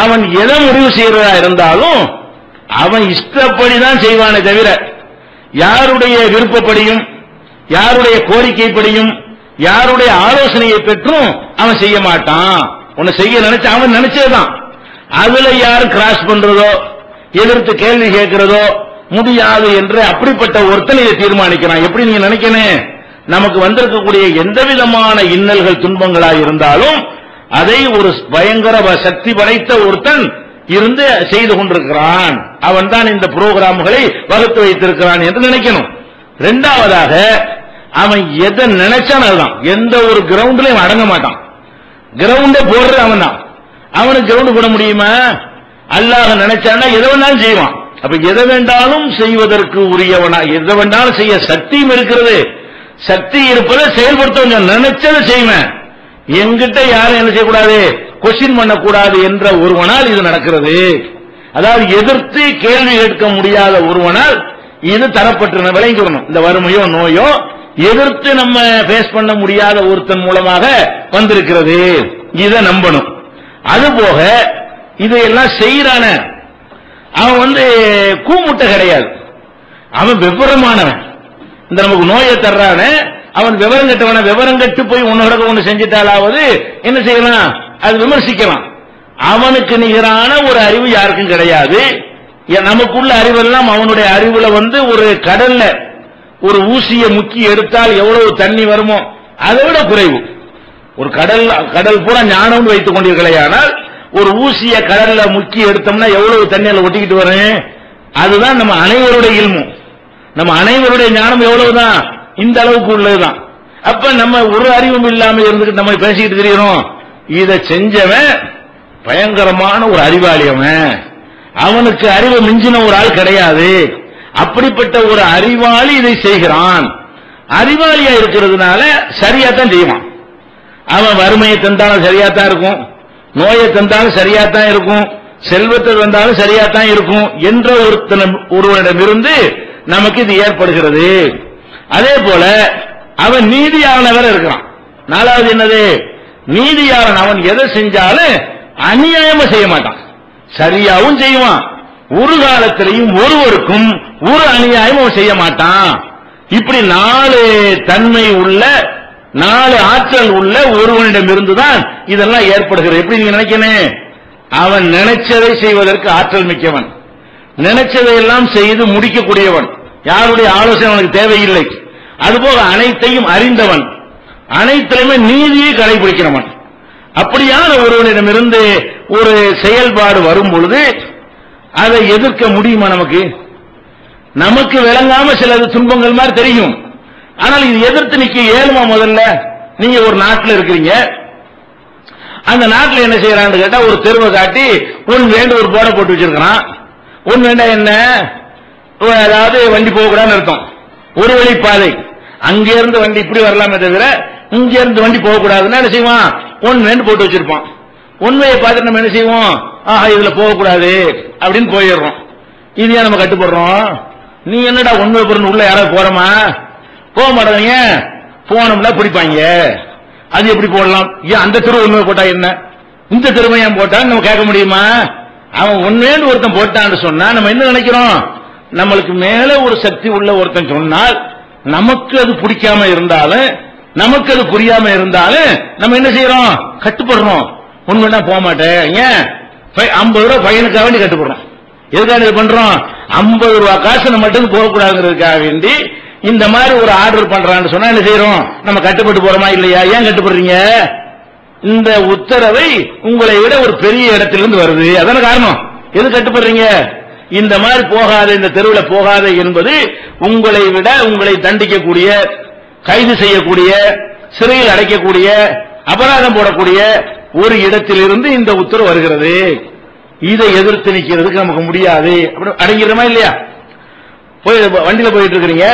அவன் எதை முடிவு செய்யறதா இருந்தாலும் அவன் இஷ்டப்படிதான் செய்வானே தவிர யாருடைய விருப்பப்படியும் யாருடைய கோரிக்கைப்படியும் யாருடைய ஆலோசனையை பெற்றும் அவன் செய்ய மாட்டான். உன்னை செய்ய நினைச்ச அவன் நினைச்சதுதான். அதுல யாரும் கிராஸ் பண்றதோ எதிர்த்து கேள்வி கேட்கிறதோ முடியாது என்று அப்படிப்பட்ட ஒருத்தன் இதை தீர்மானிக்கிறான். எப்படி நீங்க நினைக்கணும்? நமக்கு வந்திருக்கக்கூடிய எந்த விதமான இன்னல்கள் துன்பங்களாக இருந்தாலும் அதை ஒரு பயங்கர சக்தி படைத்த ஒருத்தன் இருந்து செய்து கொண்டிருக்கிறான். அவன் தான் இந்த புரோகிராம்களை வகுத்து வைத்திருக்கிறான் என்று நினைக்கணும். இரண்டாவதாக, அவன் எதை நினைச்சான் அதுதான். எந்த ஒரு கிரவுண்ட்லயும் அடங்க மாட்டான். கிரவுண்டே போடுறது அவன் தான். அவனுக்கு கிரவுண்ட் போட முடியுமா? அல்லாஹ் நினைச்சானா எதை வேணாலும் செய்வான். அப்ப எதை வேண்டாலும் செய்வதற்கு உரியவனா, எதை வேண்டாலும் செய்ய சக்தியும் இருக்கிறது. சக்தி இருப்பதை செயல்படுத்த நினைச்சதை செய்வேன். எங்கிட்ட யாரும் என்ன செய்யக்கூடாது, கொஸ்டின் பண்ணக்கூடாது என்ற ஒருவனால் இது நடக்கிறது. அதாவது எதிர்த்து கேள்வி கேட்க முடியாத ஒருவனால் இது தரப்பட்டு விளங்கிக்கணும். இந்த வறுமையோ நோயோ எதிர்த்து நம்ம பேஸ் பண்ண முடியாத ஒருத்தன் மூலமாக வந்திருக்கிறது. இதை நம்பணும். அதுபோக இதையெல்லாம் செய்யறான அவன் கூமுட்டை கிடையாது. அவன் விவரமானவன். இந்த நமக்கு நோயை தர்றான அவன் விவரம் கட்டவன. விவரம் கட்டு போய் உன்னோட ஒண்ணு செஞ்சிட்டாலாவது என்ன செய்யலாம், அது விமர்சிக்கலாம். அவனுக்கு நிகரான ஒரு அறிவு யாருக்கும் கிடையாது. நமக்குள்ள அறிவெல்லாம் அவனுடைய அறிவுல ஒரு கடல்ல ஒரு ஊசியை முக்கி எடுத்தால் எவ்வளவு தண்ணி வருமோ அதை விட குறைவு. ஒரு கடல் பூரா ஞானம் வைத்துக் கொண்டிருக்கலையானால் ஒரு ஊசிய கடல்ல முக்கி எடுத்தோம்னா எவ்வளவு தண்ணியில ஒட்டிக்கிட்டு வரும். அதுதான் நம்ம அனைவருடைய இல்மும். நம்ம அனைவருடைய ஞானம் எவ்வளவுதான், இந்த அளவுக்கு உள்ளதுதான். அப்ப நம்ம ஒரு அறிவும் இல்லாம இருந்துட்டு நம்ம பேசிக்கிட்டு தெரியும். இதை செஞ்சவன் பயங்கரமான ஒரு அறிவாளி. அவனுக்கு அறிவு மிஞ்சின ஒரு ஆள் கிடையாது. அப்படிப்பட்ட ஒரு அறிவாளி இதை செய்கிறான். அறிவாளியா இருக்கிறதுனால சரியாத்தான் செய்வான். அவன் வறுமையை தந்தாலும் சரியாத்தான் இருக்கும், நோயை தந்தாலும் சரியாத்தான் இருக்கும், செல்வத்தை தந்தாலும் சரியாத்தான் இருக்கும் என்ற ஒருவனிடமிருந்து நமக்கு இது ஏற்படுகிறது. அதே போல அவன் நீதியாளர் இருக்கிறான். நாலாவது என்னது, நீதியாளன். அவன் எதை செஞ்சாலும் அநியாயமா செய்ய மாட்டான், சரியாவும் செய்வான். ஒரு காலத்திலையும் ஒருவருக்கும் ஒரு அநியாயம் அவன் செய்ய மாட்டான். இப்படி 4 தன்மை உள்ள 4 ஆற்றல் உள்ள ஒருவனிடம் இருந்துதான் இதெல்லாம் ஏற்படுகிறது. எப்படி நீங்க நினைக்கணும்? அவன் நினைச்சதை செய்வதற்கு ஆற்றல் மிக்கவன், நினைச்சதையெல்லாம் செய்து முடிக்கக்கூடியவன், யாருடைய ஆலோசனை அவனுக்கு தேவையில்லை. அதுபோக அனைத்தையும் அறிந்தவன், அனைத்திலுமே நீதியை கடைபிடிக்கிறவன். அப்படியான ஒருவனிடமிருந்து ஒரு செயல்பாடு வரும் பொழுது அதை எதிர்க்க முடியுமா? நமக்கு விளங்காம சில துன்பங்கள் மாதிரி தெரியும். ஆனால் இது எதிர்த்து நிக்க ஏழுமா? முதல்ல நீங்க ஒரு நாட்டில் இருக்கிறீங்க, அந்த நாட்டில் என்ன செய்யறான்னு கேட்டா ஒரு தெருவை காட்டி ஒன் வேண்டு ஒரு போர்டை போட்டு வச்சிருக்கிறான். ஒன் வேண்டா என்ன, அதாவது வண்டி போகக்கூடாதுன்னு அர்த்தம். ஒரு வழி பாதை, அங்கிருந்து வண்டி இப்படி வரலாமே தவிர இங்க இருந்து வண்டி போகக்கூடாதுன்னு என்ன செய்வான், ஒன் வேண்டு போட்டு வச்சிருப்பான். உண்மையை பார்த்துட்டு நம்ம என்ன செய்வோம், ஆஹா இதுல போகக்கூடாது அப்படின்னு போயிடுறோம். இதையா நம்ம கட்டுப்படுறோம். நீ என்னடா உண்மை பொருள் உள்ள யாராவது போறோமா? போக மாட்டாங்க. போனோம்னா பிடிப்பாங்க. அது எப்படி போடலாம்? ஏன் அந்த தெருவு உண்மை போட்டா என்ன, இந்த தெருவை ஏன் போட்டான்னு நம்ம கேட்க முடியுமா? அவன் ஒன்னேன்னு ஒருத்தன் போட்டான்னு சொன்னா நம்ம என்ன நினைக்கிறோம், நம்மளுக்கு மேல ஒரு சக்தி உள்ள ஒருத்தன் சொன்னால் நமக்கு அது பிடிக்காம இருந்தாலும் நமக்கு அது புரியாம இருந்தாலும் நம்ம என்ன செய்யறோம், கட்டுப்படுறோம். உண்மைன்னா போக மாட்டேன். ஏன் 50 ரூபாய் பையனுக்காக வேண்டி கட்டுப்படுறோம். எதுக்காக இது பண்றோம்? 50 ரூபாய் காசு மட்டும் போகக்கூடாதுங்கிறதுக்காக வேண்டி இந்த மாதிரி ஒரு ஆர்டர் பண்றான்னு சொன்னா என்ன செய்யறோம், நம்ம கட்டுப்பட்டு போறோமா இல்லையா? ஏன் கட்டுப்படுறீங்க? இந்த உத்தரவை உங்களை விட ஒரு பெரிய இடத்திலிருந்து வருது, அதான காரணம். எது கட்டுப்படுறீங்க? இந்த மாதிரி போகாத, இந்த தெருவில் போகாத என்பது உங்களை விட உங்களை தண்டிக்கக்கூடிய, கைது செய்யக்கூடிய, சிறையில் அடைக்கக்கூடிய, அபராதம் போடக்கூடிய ஒரு இடத்திலிருந்து இந்த உத்தரவு வருகிறது. இதை எதிர்த்து நிற்கிறதுக்கு நமக்கு முடியாது. அடங்கிறோமா இல்லையா? போய் வண்டியில போயிட்டு இருக்கிறீங்க,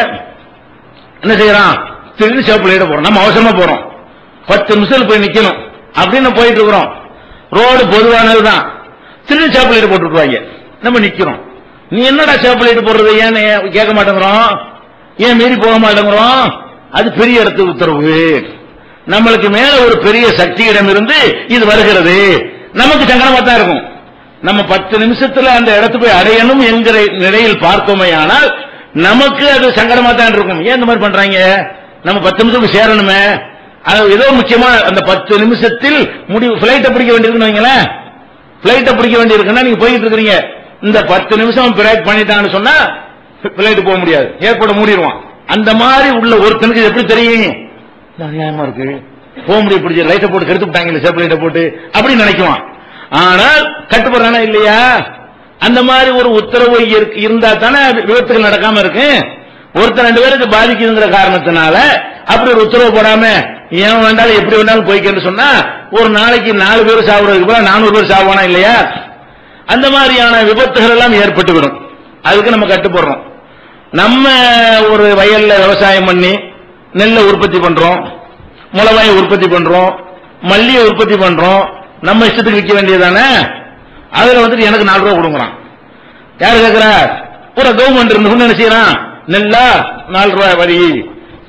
என்ன செய்யறான்? திடீர்னு சிவப்பு லைட் போறோம், நம்ம அவசரமா போறோம், 10 நிமிஷம் போய் நிக்கணும் அப்படின்னு போயிட்டு இருக்கிறோம். ரோடு பொதுவானதுதான், திடீர்னு சிவப்பு லைட் போட்டுருவாங்க, நம்ம நிக்கிறோம். நீ என்னடா சிவப்பு லைட் போடுறது ஏன்னு கேட்க மாட்டேங்கிறோம், ஏன் மீறி போக மாட்டேங்கிறோம்? அது பெரிய இடத்து உத்தரவு. நம்மளுக்கு மேல ஒரு பெரிய சக்தியிடம் இருந்து இது வருகிறது. நமக்கு சங்கடமா தான் இருக்கும். நம்ம 10 நிமிஷத்துல அந்த இடத்துக்கு போய் அடையணும் என்கிற நிலையில் பார்த்தோமே, ஆனால் நமக்கு அது சங்கடமா தான் இருக்கும். ஏன் இந்த மாதிரி பண்றாங்க? நம்ம 10 நிமிஷத்துக்கு சேரணுமே, அது ஏதோ முக்கியமா அந்த 10 நிமிஷத்தில் முடிவு. பிளைட்டை பிடிக்க வேண்டியிருக்குன்னு வைங்களேன், பிளைட்டை பிடிக்க வேண்டியிருக்குன்னா நீங்க போயிட்டு இருக்கிறீங்க, இந்த 10 நிமிஷம் பிரேக் பண்ணிட்டாங்கன்னு சொன்னா பிளைட் போக முடியாது, ஏற்பட மூடிடுவான். அந்த மாதிரி உள்ள ஒருத்தனுக்கு எப்படி தெரியும்? நியாயமா இருக்கு, போக முடியும், பிடிச்ச லைட்டை போட்டு கெடுத்து விட்டாங்க, சேப்பு லைட்டை போட்டு அப்படின்னு நினைக்குவான். ஆனால் கட்டுப்படுறானா இல்லையா? அந்த மாதிரி ஒரு உத்தரவு இருந்தா தானே விபத்துகள் நடக்காம இருக்கு. ஒருத்தர் 2 பேருக்கு பாதிக்குதுங்கிற காரணத்தினால அப்படி ஒரு உத்தரவு போடாம ஏன் வேண்டாலும் எப்படி வேண்டாலும் போய்க்கன்னு சொன்னா ஒரு நாளைக்கு 4 பேர் சாப்பிடுறதுக்கு 400 பேர் சாப்பிடுவானா இல்லையா? அந்த மாதிரியான விபத்துகள் எல்லாம் ஏற்பட்டுவிடும். அதுக்கு நம்ம கட்டுப்படுறோம். நம்ம ஒரு வயல்ல விவசாயம் பண்ணி நெல்லை உற்பத்தி பண்றோம், மிளகாயை உற்பத்தி பண்றோம், மல்லியை உற்பத்தி பண்றோம், நம்ம இஷ்டத்துக்கு விற்க வேண்டியதானே. அதுல வந்துட்டு எனக்கு 4 ரூபா கொடுக்குறான். யாரு கேட்கிறா? ஒரு கவர்மெண்ட் இருந்து என்ன செய்யறான்? நெல்லா 4 ரூபாய் வரி,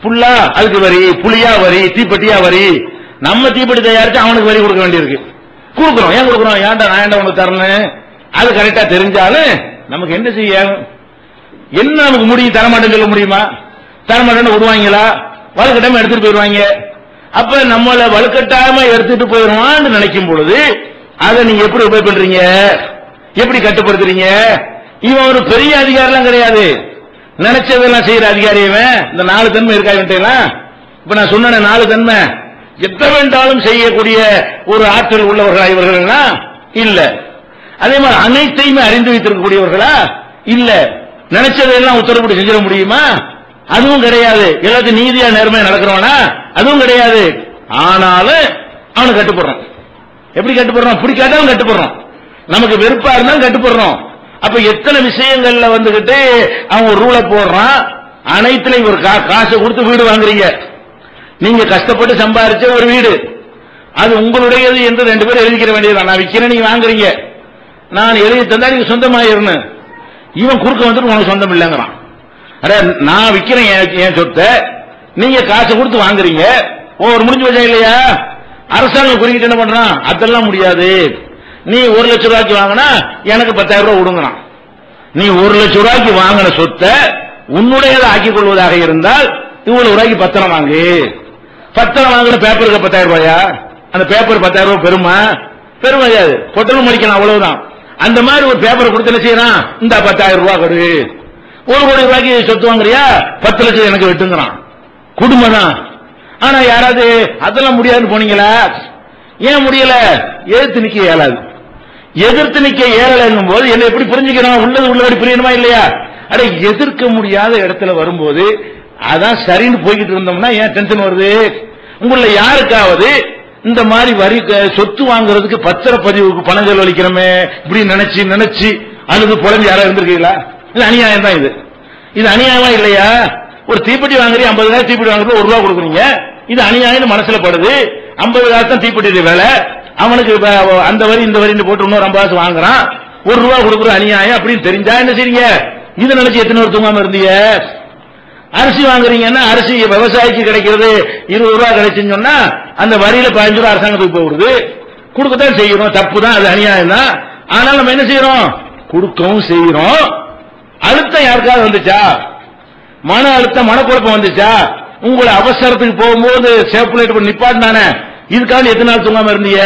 புல்லா அதுக்கு வரி, புளியா வரி, தீப்பெட்டியா வரி. நம்ம தீப்பெட்டி தயாரிச்சு அவனுக்கு வரி கொடுக்க வேண்டியிருக்கு. கொடுக்குறோம். ஏன் கொடுக்குறோம்? ஏன்டா நான் ஏன்டா உனக்கு தரணும்? அது கரெக்டா தெரிஞ்சாலும் நமக்கு என்ன செய்ய, என்ன நமக்கு முடியும்? தரமாட்டேன்னு சொல்ல முடியுமா? தரமாட்டேன்னு விடுவாங்களா? வலுக்கட்டாம எடுத்துட்டு போயிடுவாங்க. அப்ப நம்மள வலுக்கட்டாம எடுத்துட்டு போயிடுவான்னு நினைக்கும் பொழுது அதை நீங்க எப்படி உபயோக பண்றீங்க, எப்படி கட்டுப்படுத்துறீங்க? இவன் ஒரு பெரிய அதிகாரிலாம் கிடையாது, நினைச்சதெல்லாம் செய்யற அதிகாரியவன். இந்த 4 தன்மை இருக்கா? இப்ப நான் சொன்ன 4 தன்மை எத்த வேண்டாலும் செய்யக்கூடிய ஒரு ஆற்றல் உள்ளவர்களா இவர்களா? இல்ல. அதே மாதிரி அனைத்தையுமே அறிந்து வைத்திருக்கக்கூடியவர்களா? இல்ல. நினைச்சதெல்லாம் உத்தரவுப்படி செஞ்சிட முடியுமா? அதுவும் கிடையாது. எல்லாத்தையும் நீதியா நேர்மையா நடக்கிறவனா? அதுவும் கிடையாது. ஆனாலும் அவனுக்கு கட்டுப்படுறான். எப்படி கட்டுப்படுறான்? பிடிக்காதான் கட்டுப்படுறான். நமக்கு வெறுப்பா இருந்தாலும் கட்டுப்படுறோம். அப்ப எத்தனை விஷயங்கள்ல வந்துகிட்டு அவன் ஒரு ரூலை போடுறான். அனைத்துலையும் ஒரு காசை கொடுத்து வீடு வாங்குறீங்க. நீங்க கஷ்டப்பட்டு சம்பாதிச்ச ஒரு வீடு, அது உங்களுடையது என்று 2 பேரும் எழுதிக்கிற வேண்டியது. நான் விற்கிறேன், நீங்க வாங்குறீங்க, நான் எழுதி தந்தா நீங்க சொந்தமாயிருந்து. இவன் குறுக்க வந்துட்டு உனக்கு சொந்தம் இல்லைங்கிறான். அட நான் விற்கிறேன் என் சொத்தை, நீங்க காசு கொடுத்து வாங்குறீங்க, ஒரு முடிஞ்சு வச்சா இல்லையா? அரசாங்கம் குறுக்கிட்டு என்ன பண்றான்? அதெல்லாம் முடியாது, நீ 1 லட்சம் ரூபாய்க்கு வாங்கினா எனக்கு 10,000 ரூபாய் கொடுங்கறான். நீ 1 லட்சம் ரூபாய்க்கு வாங்கின சொத்தை உன்னுடையதை ஆக்கிக் கொள்வதாக இருந்தால் இவ்வளவு ரூபாய்க்கு பத்திரம் வாங்கு. பத்திரம் வாங்கின பேப்பருக்கு 10,000 ரூபாயா? அந்த பேப்பர் 10,000 ரூபாய் பெருமா? பெருமையாது, பொட்டலும் மடிக்கணும், அவ்வளவுதான். அந்த மாதிரி ஒரு பேப்பர் கொடுத்து என்ன செய்யறான்? இந்த 10,000 ரூபாய் கொடு. 1 கோடி ரூபாய்க்கு சொத்து வாங்குறியா? 10 லட்சம் எனக்கு வெட்டுங்கிறான். குடும்பம் தான். ஆனா யாராவது அதெல்லாம் முடியாதுன்னு போனீங்களா? ஏன் முடியல? எதிர்த்து நிக்க இயலாது. எதிர்த்து நிக்க இயலல என்னும் போது என்ன எப்படி புரிஞ்சுக்கிறோம்? உள்ளது உள்ளபடி புரியணுமா இல்லையா? அட எதிர்க்க முடியாத இடத்துல வரும்போது அதான் சரின்னு போய்கிட்டு இருந்தோம்னா ஏன் டென்ஷன் வருது? உங்கள யாருக்காவது இந்த மாதிரி வரி சொத்து வாங்குறதுக்கு பத்திரப்பதிவுக்கு பணம் செலவழிக்கிறோமே இப்படி நினைச்சு அழுது புலஞ்சு யாராவது இருந்திருக்கீங்களா? இது அநியாயம் தான். இது அநியாயமா இல்லையா? ஒரு தீப்பெட்டி வாங்குறீங்க, 50,000 தீப்பெட்டி வாங்குறது 1 ரூபா கொடுக்குறீங்க, இது அநியாயம் மனசுல படுது. 50,000 தான் தீப்பெட்டி வேலை, அவனுக்கு அந்த வரி இந்த வரி போட்டு இன்னொரு 50,000 வாங்குறான், 1 ரூபா கொடுக்குற அநியாயம் அப்படின்னு தெரிஞ்சா என்ன செய்றீங்க? இதை நினைச்சு எத்தனை ஒரு தூங்காம இருந்தீங்க? அரிசி வாங்குறீங்கன்னா அரிசி விவசாயிக்கு கிடைக்கிறது 20 ரூபாய் கிடைச்சுன்னு சொன்னா அந்த வரியில 15 ரூபாய் அரசாங்கத்துக்கு போகுது. கொடுக்கத்தான் செய்யறோம், தப்பு தான், அது அநியாயம் தான். ஆனால் நம்ம என்ன செய்யறோம்? கொடுக்கவும் செய்யறோம். அழுத்தம் யாருக்காவது வந்துச்சா? மன அழுத்தம், மனக்குழப்பம் வந்துச்சா? உங்களை அவசரத்துக்கு போகும்போது சேஃப் லைட் நிப்பாட்டினானே, இதுக்காக எத்தனை நாள் தூங்காம இருந்தீங்க?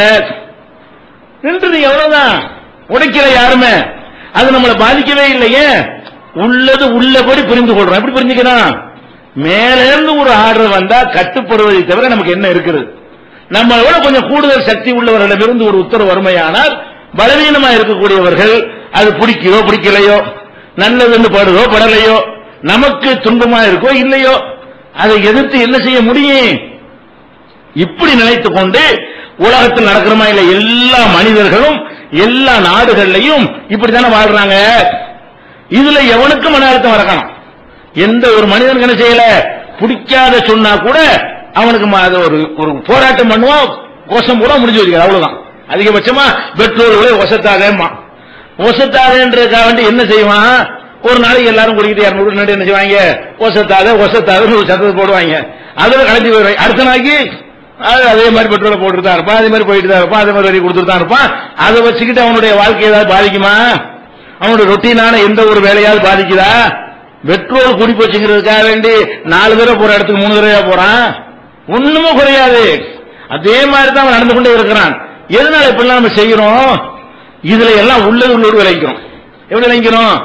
நின்றுறீங்க, எவ்வளவுதான். உடைக்கிற யாருமே அது நம்மளை பாதிக்கவே இல்லையே. உள்ளது உள்ளபடி புரிந்து கொள்றோம். எப்படி புரிஞ்சுக்கிறோம்? மேல இருந்து ஒரு ஆர்டர் வந்தா கட்டுப்படுவதை தவிர நமக்கு என்ன இருக்குது? நம்ம விட கொஞ்சம் கூடுதல் சக்தி உள்ளவர்களிடமிருந்து ஒரு உத்தரவு வறுமையானால் பலவீனமா இருக்கக்கூடியவர்கள் அது பிடிக்கோ பிடிக்கலையோ, நல்லதுன்னு படுதோ படலையோ, நமக்கு துன்பமா இருக்கோ இல்லையோ, அதை எதிர்த்து என்ன செய்ய முடியும்? இப்படி நினைத்துக் கொண்டு உலகத்தில் நடக்கிறமா இல்ல, எல்லா மனிதர்களும் எல்லா நாடுகள்லையும் இப்படித்தானே வாழ்றாங்க. இதுல எவனுக்கும் மன அழுத்தம் வரணும். எந்த ஒரு மனிதனுக்கு என்ன செய்யல, பிடிக்காத சொன்னா கூட அவனுக்கு அது ஒரு போராட்டம் பண்ணுவான், கோஷம் கூட முடிஞ்சு வைக்கிறார். அவ்வளவுதான். அதிகபட்சமா பெட்ரோல்களை ஒசத்தாதேன்றதுக்காக வேண்டி என்ன செய்வான், ஒரு நாளைக்கு எல்லாரும் குடிக்கிட்டு 200 என்ன செய்வாங்க, ஒசத்தாத ஒரு சத்தத்தை போடுவாங்க. அதுல கலந்து போயிடுவாங்க. அடுத்த நாளைக்கு அதே மாதிரி பெட்ரோலை போட்டுட்டு தான் இருப்பான், அதே மாதிரி போயிட்டு தான் இருப்பான், அதே மாதிரி வரி கொடுத்துட்டு தான் இருப்பான். அதை வச்சுக்கிட்டு அவனுடைய வாழ்க்கை ஏதாவது பாதிக்குமா? அவனுடைய ரொட்டீனான எந்த ஒரு வேலையாவது பாதிக்குதா? பெட்ரோல் குடி போச்சுங்கிறதுக்காக வேண்டி 4 தடவை போற இடத்துக்கு 3 தடவை போறான், ஒண்ணுமே குறையாது. அதே மாதிரி தான் அவன் நடந்து கொண்டே இருக்கிறான். எதனால இப்பெல்லாம் நம்ம செய்யறோம்? இதுல எல்லாம் உள்ளூர் விளைக்கிறோம். எப்படி விளைக்கிறோம்?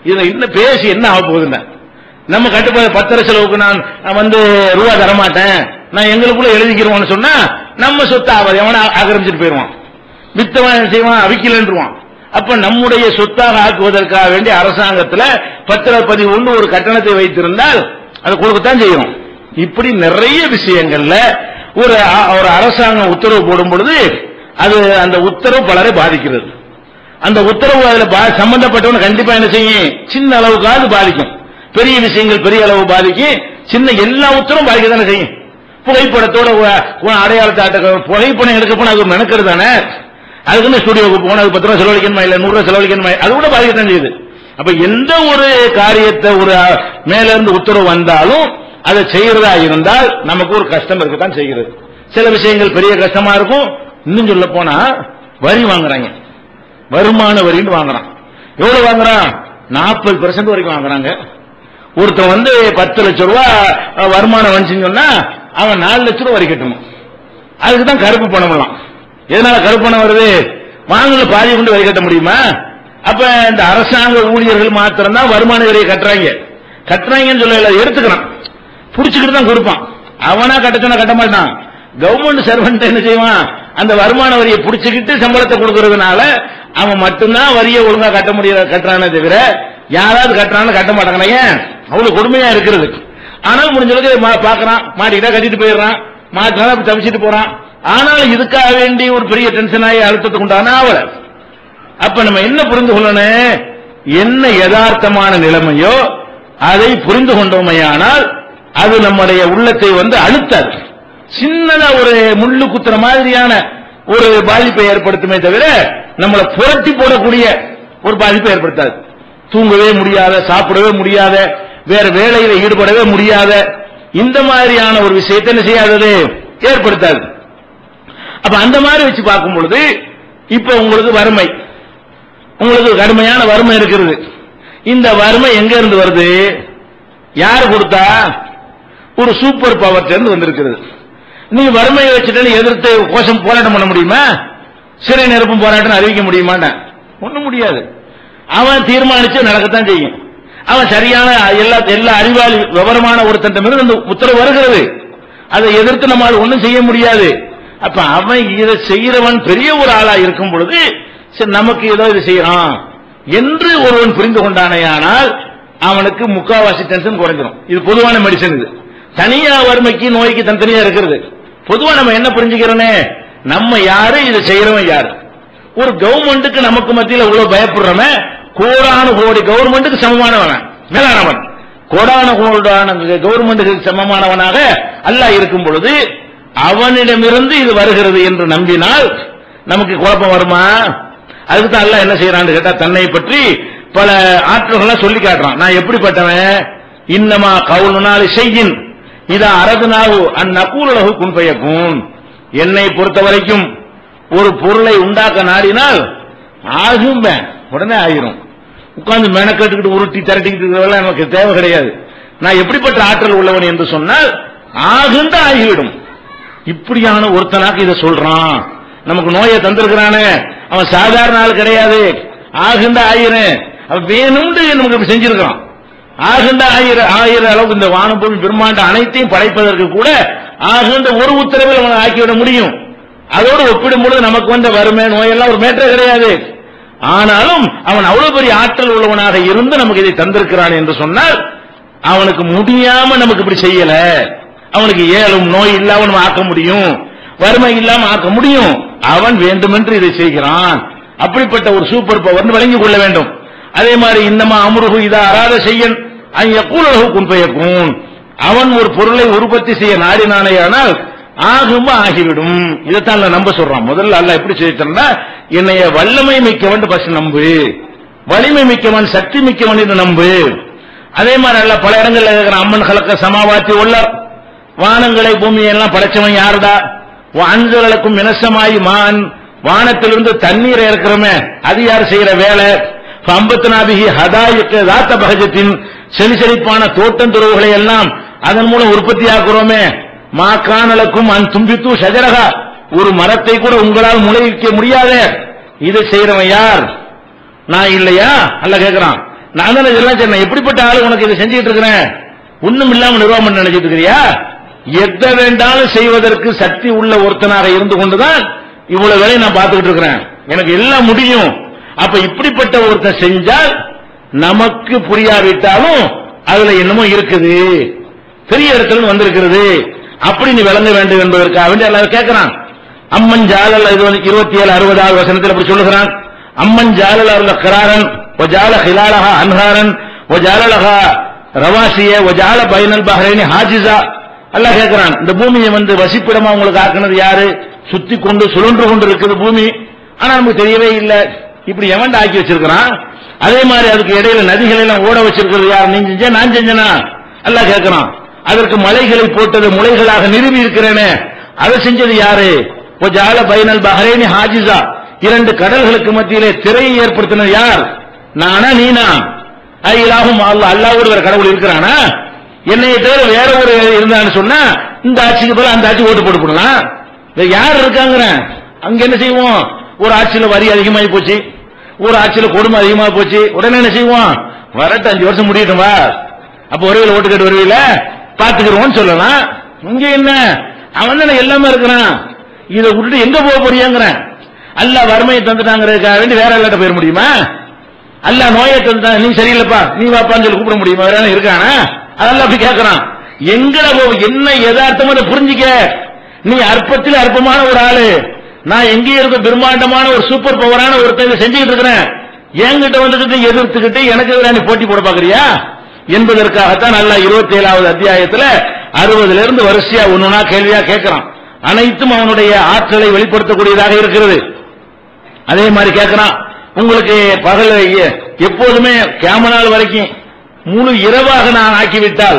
இதுல இன்னும் பேசி என்ன ஆக போகுதுன்னா, நம்ம கட்டுப்பாடு 10 லட்சம் செலவுக்கு நான் ரூபா தரமாட்டேன், நான் எங்களுக்குள்ள எழுதிக்கிறோம்னு சொன்னா நம்ம சொத்து ஆகாது, எவனை ஆக்கிரமிச்சுட்டு போயிருவான். வித்தவன் செய்வான், அவிக்கலன்றுவான். அப்ப நம்முடைய சொத்தாக ஆக்குவதற்காக வேண்டிய அரசாங்கத்துல பத்திரப்பதிவு ஒரு கட்டணத்தை வைத்திருந்தால் அதை கொடுக்கத்தான் செய்யணும். இப்படி நிறைய விஷயங்கள்ல ஒரு அரசாங்கம் உத்தரவு போடும் பொழுது அது அந்த உத்தரவு பலரை பாதிக்கிறது. அந்த உத்தரவு அதுல சம்பந்தப்பட்டவன் கண்டிப்பா என்ன செய்யும், சின்ன அளவுக்காவது பாதிக்கும். பெரிய விஷயங்கள் பெரிய அளவு பாதிக்கும், சின்ன எல்லா உத்தரவும் பாதிக்கத்தானே செய்யும். புகைப்படத்தோட அடையாளத்தை புகைப்படம் எடுக்க போனா அது மெனக்கிறது தானே. அதுக்குன்னு ஸ்டுடியோக்கு போனா அது 10 ரூபா செலவழிக்கணுமா, இல்ல 100 ரூபா செலவழிக்கணுமா, அது கூட பாதிக்கத்தான் செய்யுது. அப்ப எந்த ஒரு காரியத்தை ஒரு மேல இருந்து உத்தரவு வந்தாலும் அதை செய்யறதா இருந்தால் நமக்கு ஒரு கஷ்டம் இருக்கத்தான் செய்கிறது. சில விஷயங்கள் பெரிய கஷ்டமா இருக்கும். இன்னும் சொல்ல போனா வரி வாங்குறாங்க, வருமான வரின்னு வாங்குறான். எவ்வளவு வாங்குறான்? 40% வரைக்கும் வாங்குறாங்க. ஒருத்தன் 10 லட்சம் ரூபாய் வருமானம் வந்துச்சுன்னு சொன்னா அவன் 4 லட்சம் ரூபாய் வரி கட்டணும். அதுக்குதான் கருப்பு பணம் எல்லாம். எதனால கருப்பு பணம் வருது? வாங்கல பாதி கொண்டு வரி கட்ட முடியுமா? அப்ப இந்த அரசாங்க ஊழியர்கள் மாத்திரம் தான் வருமான வரியை கட்டுறாங்கன்னு சொல்ல எடுத்துக்கிறான், புடிச்சுக்கிட்டு தான் கொடுப்பான். அவனா கட்ட சொன்னா கட்ட மாட்டான். கவர்மெண்ட் சர்வெண்ட் என்ன செய்வான், அந்த வருமான வரியை புடிச்சுக்கிட்டு சம்பளத்தை கொடுக்கறதுனால அவன் மட்டும்தான் வரியை ஒழுங்கா கட்ட கட்டுறானே தவிர யாராவது கட்டுறான்னு கட்ட மாட்டாங்க. ஏன்? அவ்வளவு கொடுமையா இருக்கிறது. ஆனால் முடிஞ்சளவுக்கு பாக்குறான், மாட்டிக்கிட்டா கட்டிட்டு போயிடுறான், மாட்டினா தவிச்சிட்டு போறான். ஆனாலும் இதுக்காக வேண்டி ஒரு பெரிய டென்ஷன் ஆகி அழுத்தத்துக்கு உண்டான அவள. அப்ப நம்ம என்ன புரிந்து கொள்ளணும், என்ன யதார்த்தமான நிலைமையோ அதை புரிந்து கொண்டோமையானால் அது நம்முடைய உள்ளத்தை அழுத்தாது. சின்னதா ஒரு முள்ளு குத்துற மாதிரியான ஒரு பாதிப்பை ஏற்படுத்துமே தவிர நம்மளை புரட்டி போடக்கூடிய ஒரு பாதிப்பை ஏற்படுத்தாது. தூங்கவே முடியாத, சாப்பிடவே முடியாத, வேற வேலையில ஈடுபடவே முடியாத இந்த மாதிரியான ஒரு விஷயத்தை என்ன செய்யாதது, ஏற்படுத்தாது. அப்ப அந்த மாதிரி வச்சு பார்க்கும் பொழுது இப்ப உங்களுக்கு வறுமை, உங்களுக்கு கடுமையான வறுமை இருக்கிறது. இந்த வறுமை எங்க இருந்து வருது? யார் கொடுத்தா? ஒரு சூப்பர் பவர் இருந்து வந்திருக்கிறது. நீங்க வறுமையை வச்சுட்டு எதிர்த்து கோஷம் போராட்டம் பண்ண முடியுமா? சிறை நிரப்பும் போராட்டம் அறிவிக்க முடியுமா? ஒண்ணும் முடியாது. அவன் தீர்மானிச்சு நடக்கத்தான் செய்யும். அவன் சரியான எல்லா அறிவாளி விவரமான ஒருத்தன் அந்த உத்தரவு வருகிறது, அதை எதிர்த்து நம்மால் ஒன்றும் செய்ய முடியாது. அப்ப அவன் இதை செய்யறவன் பெரிய ஒரு ஆளா இருக்கும் பொழுது சரி நமக்கு ஏதோ இது செய்யறான் என்று ஒருவன் புரிந்து கொண்டானேயானால் அவனுக்கு முக்காவாசி டென்ஷன் குறைஞ்சிடும். இது பொதுவான மெடிசன். இது தனியா வறுமைக்கு நோய்க்கு தனித்தனியா இருக்கிறது. பொதுவா நம்ம என்ன புரிஞ்சுக்கிறோன்னே, நம்ம யாரு, இதை செய்யறவன் யாரு. ஒரு கவர்மெண்ட்டுக்கு நமக்கு மத்தியில் இவ்வளவு பயப்படுறவன் கோடானு கோடி கவர்மெண்ட்டுக்கு சமமானவன், மேலானவன். கோடான கோடான கவர்மெண்ட்டுக்கு சமமானவனாக அல்லாஹ் இருக்கும் பொழுது அவனிடமிருந்து இது வருகிறது என்று நம்பினால் நமக்கு குழப்பம் வருமா? அதுக்கு தான் அல்லாஹ் என்ன செய்யறான்னு கேட்டா, தன்னை பற்றி பல ஆற்றல்களை சொல்லி காட்டுறான். நான் எப்படிப்பட்டவன்? இன்னமா கவுலுனாலி செய்யின் இதா அரதுனாவு அந்நகூலகு குன்பயக்கும். என்னை பொறுத்த வரைக்கும் ஒரு பொருளை உண்டாக்க நாடினால் ஆகும், உடனே ஆயிரும். உட்கார்ந்து மெனக்கட்டுக்கிட்டு உருட்டி திரட்டிக்கிட்டு இருக்கிறதெல்லாம் நமக்கு தேவை கிடையாது. நான் எப்படிப்பட்ட ஆற்றல் உள்ளவன் என்று சொன்னால் ஆகுண்ட ஆகிவிடும். இப்படியான ஒருத்தனாக்கு இதை சொல்றான். நமக்கு நோயை தந்திருக்கிறானே, அவன் சாதாரண ஆள் கிடையாது. ஆகுண்ட ஆயிரம் அவன் வேணும்னு நமக்கு செஞ்சிருக்கான். ஆகுண்ட ஆயிரம் அளவுக்கு இந்த வானபூமி பிரம்மாண்ட அனைத்தையும் படைப்பதற்கு கூட ஆகுண்ட ஒரு உத்தரவில் அவனை ஆக்கிவிட முடியும். அதோடு ஒப்பிடும் பொழுது நமக்கு வந்த வறுமை நோயெல்லாம் ஒரு மேட்டர் கிடையாது. ஆனாலும் அவன் அவ்வளவு பெரிய ஆற்றல் உள்ளவனாக இருந்து நமக்கு இதை தந்திருக்கிறான் என்று சொன்னால் அவனுக்கு முடியாம நமக்கு இப்படி செய்யல. அவனுக்கு ஏழும் நோய் இல்லாம ஆக்க முடியும், வறுமை இல்லாம ஆக்க முடியும். அவன் வேண்டுமென்று இதை செய்கிறான். அப்படிப்பட்ட ஒரு சூப்பர் பவர் விளங்கிக் கொள்ள வேண்டும். அதே மாதிரி இன்னமா அம்ருஹு இதா அராத செய்யன், யக்கூலஹு குன் ஃபயகூன், அவன் ஒரு பொருளை உற்பத்தி செய்ய நாடினானேயானால் ஆகுமா ஆகிவிடும். இதைத்தான் நம்ப சொல்றான். முதல்ல அல்லாஹ் எப்படி சொல்லிட்டான்னா, என்னைய வல்லமை மிக்கவன் ஃபர்ஸ்ட் நம்பு, வலிமை மிக்கவன் சக்தி மிக்கவன் என்று நம்பு. அதே மாதிரி அல்லாஹ் பல இடங்கள்ல கேட்கிறான், அம்மன் கலக்க சமாவாத்தி உள்ளர், வானங்களை பூமியை எல்லாம் படைச்சவன் யாருடா, அன்சலக்கும் மினசமாயி மான், வானத்திலிருந்து தண்ணீரை இறக்குறமே அது யார் செய்யற வேலை, பம்பத்னாபிகி ஹதாயிக்கு தாத்த பகஜத்தின், செழிசெழிப்பான தோட்டம் துறவுகளை எல்லாம் அதன் மூலம் உற்பத்தி ஆக்குறோமே, மா கானலக்கும் அன் தும்பித்து ஷஜரகா, ஒரு மரத்தை கூட உங்களால் முளைவிக்க முடியாத, இதை செய்யறவன் யார், நான் இல்லையா? அல்லாஹ் கேட்கிறான். நான் தான் இதெல்லாம் சொன்னேன், எப்படிப்பட்ட ஆளு உனக்கு இதை செஞ்சுட்டு இருக்கிறேன், ஒண்ணும் இல்லாம நிர்வாகம் பண்ண நினைச்சிட்டு இருக்கிறியா? எதை வேண்டாலும் செய்வதற்கு சக்தி உள்ள ஒருத்தனாக இருந்து கொண்டுதான் இவ்வளவு வேலையை நான் பார்த்துக்கிட்டு இருக்கிறேன், எனக்கு எல்லாம் முடியும். அப்ப இப்படிப்பட்ட ஒருத்தன் செஞ்சால் நமக்கு புரியாவிட்டாலும் அதுல என்னமோ இருக்குது, பெரிய இடத்துல வந்திருக்கிறது, அப்படி நீ விளங்க வேண்டும் என்பதற்காக வேண்டி அல்லாஹ் கேட்கிறான். அம்மன் ஜாலல் 27-60 வசனத்தில் அப்படி சொல்லுகிறான். அம்மன் ஜாலல் அருள கராரன் வஜால ஹிலாலஹா அன்ஹாரன் வஜாலலஹா ரவாசிய வஜால பைனல் பஹ்ரைனி ஹாஜிஸா. அல்லாஹ் கேட்கிறான், இந்த பூமியை வசிப்பிடமா உங்களுக்கு ஆக்குனது யாரு? சுத்தி கொண்டு சுழன்று கொண்டு இருக்குது பூமி, ஆனா நமக்கு தெரியவே இல்லை. இப்படி எவன் ஆக்கி வச்சிருக்கிறான்? அதே மாதிரி அதுக்கு இடையில நதிகளை எல்லாம் ஓட வச்சிருக்கிறது யார்? நீ செஞ்ச நான் செஞ்சனா? அல்லாஹ் கேட்கிறான். அதற்கு மலைகளை போட்டது முளைகளாக நிறுவி இருக்கிறேனே அதை செஞ்சது யாரு? வஜால பைனல் பஹ்ரைனி ஹாஜிஸா, இரண்டு கடல்களுக்கு மத்தியிலே திரையை ஏற்படுத்தினது யார்? நானா நீனா? இலாஹும் அல்லாஹ், அல்லாஹ்வோடு வேற கடவுள் இருக்கிறானா? என்னைய தவிர வேற ஒரு இருந்தான்னு சொன்னா இந்த ஆட்சிக்கு போல அந்த ஆட்சி ஓட்டு போட்டு போடலாம். யார் இருக்காங்க? அங்க என்ன செய்வோம்? ஒரு ஆட்சியில வரி அதிகமாகி போச்சு, ஒரு ஆட்சியில கொடுமை அதிகமாக போச்சு, உடனே என்ன செய்வோம்? வரட்டு 5 வருஷம் முடியட்டும் வா, அப்ப வருவில ஓட்டு கேட்டு வருவில பாத்துக்கிறோம் சொல்லலாம். இங்க என்ன, அவன் தானே எல்லாமே இருக்கிறான், இதை விட்டுட்டு எங்க போக போறியாங்கிறேன். அல்லாஹ் வறுமையை தந்துட்டாங்கிறதுக்காக வேண்டி வேற எல்லாட்ட போயிட முடியுமா? அல்லாஹ் நோயை தந்துட்டா, நீ சரியில்லப்பா நீ வாப்பான்னு சொல்லி கூப்பிட முடியுமா? வேற இருக்கானா? அதெல்லாம் அப்படி கேட்கறான். எங்கட என்ன யதார்த்தமா அதை புரிஞ்சிக்க. நீ அற்பத்தில் அற்பமான ஒரு ஆளு, நான் எங்கேயும் இருக்க பிரம்மாண்டமான ஒரு சூப்பர் பவரான ஒருத்தர் செஞ்சுக்கிட்டு இருக்கிறேன், என்கிட்ட வந்துட்டு எதிர்த்துக்கிட்டு எனக்கு நீ போட்டி போட பாக்குறியா என்பதற்காகத்தான் அல்லாஹ் 27வது அத்தியாயத்துல 60ல இருந்து வரிசையா ஒண்ணுனா கேள்வியா கேட்கிறான். அனைத்தும் அவனுடைய ஆற்றலை வெளிப்படுத்தக்கூடியதாக இருக்கிறது. அதே மாதிரி கேட்கிறான், உங்களுக்கு பகல் எப்போதுமே கியாமத் நாள் வரைக்கும் முழு இரவாக நான் ஆக்கிவிட்டால்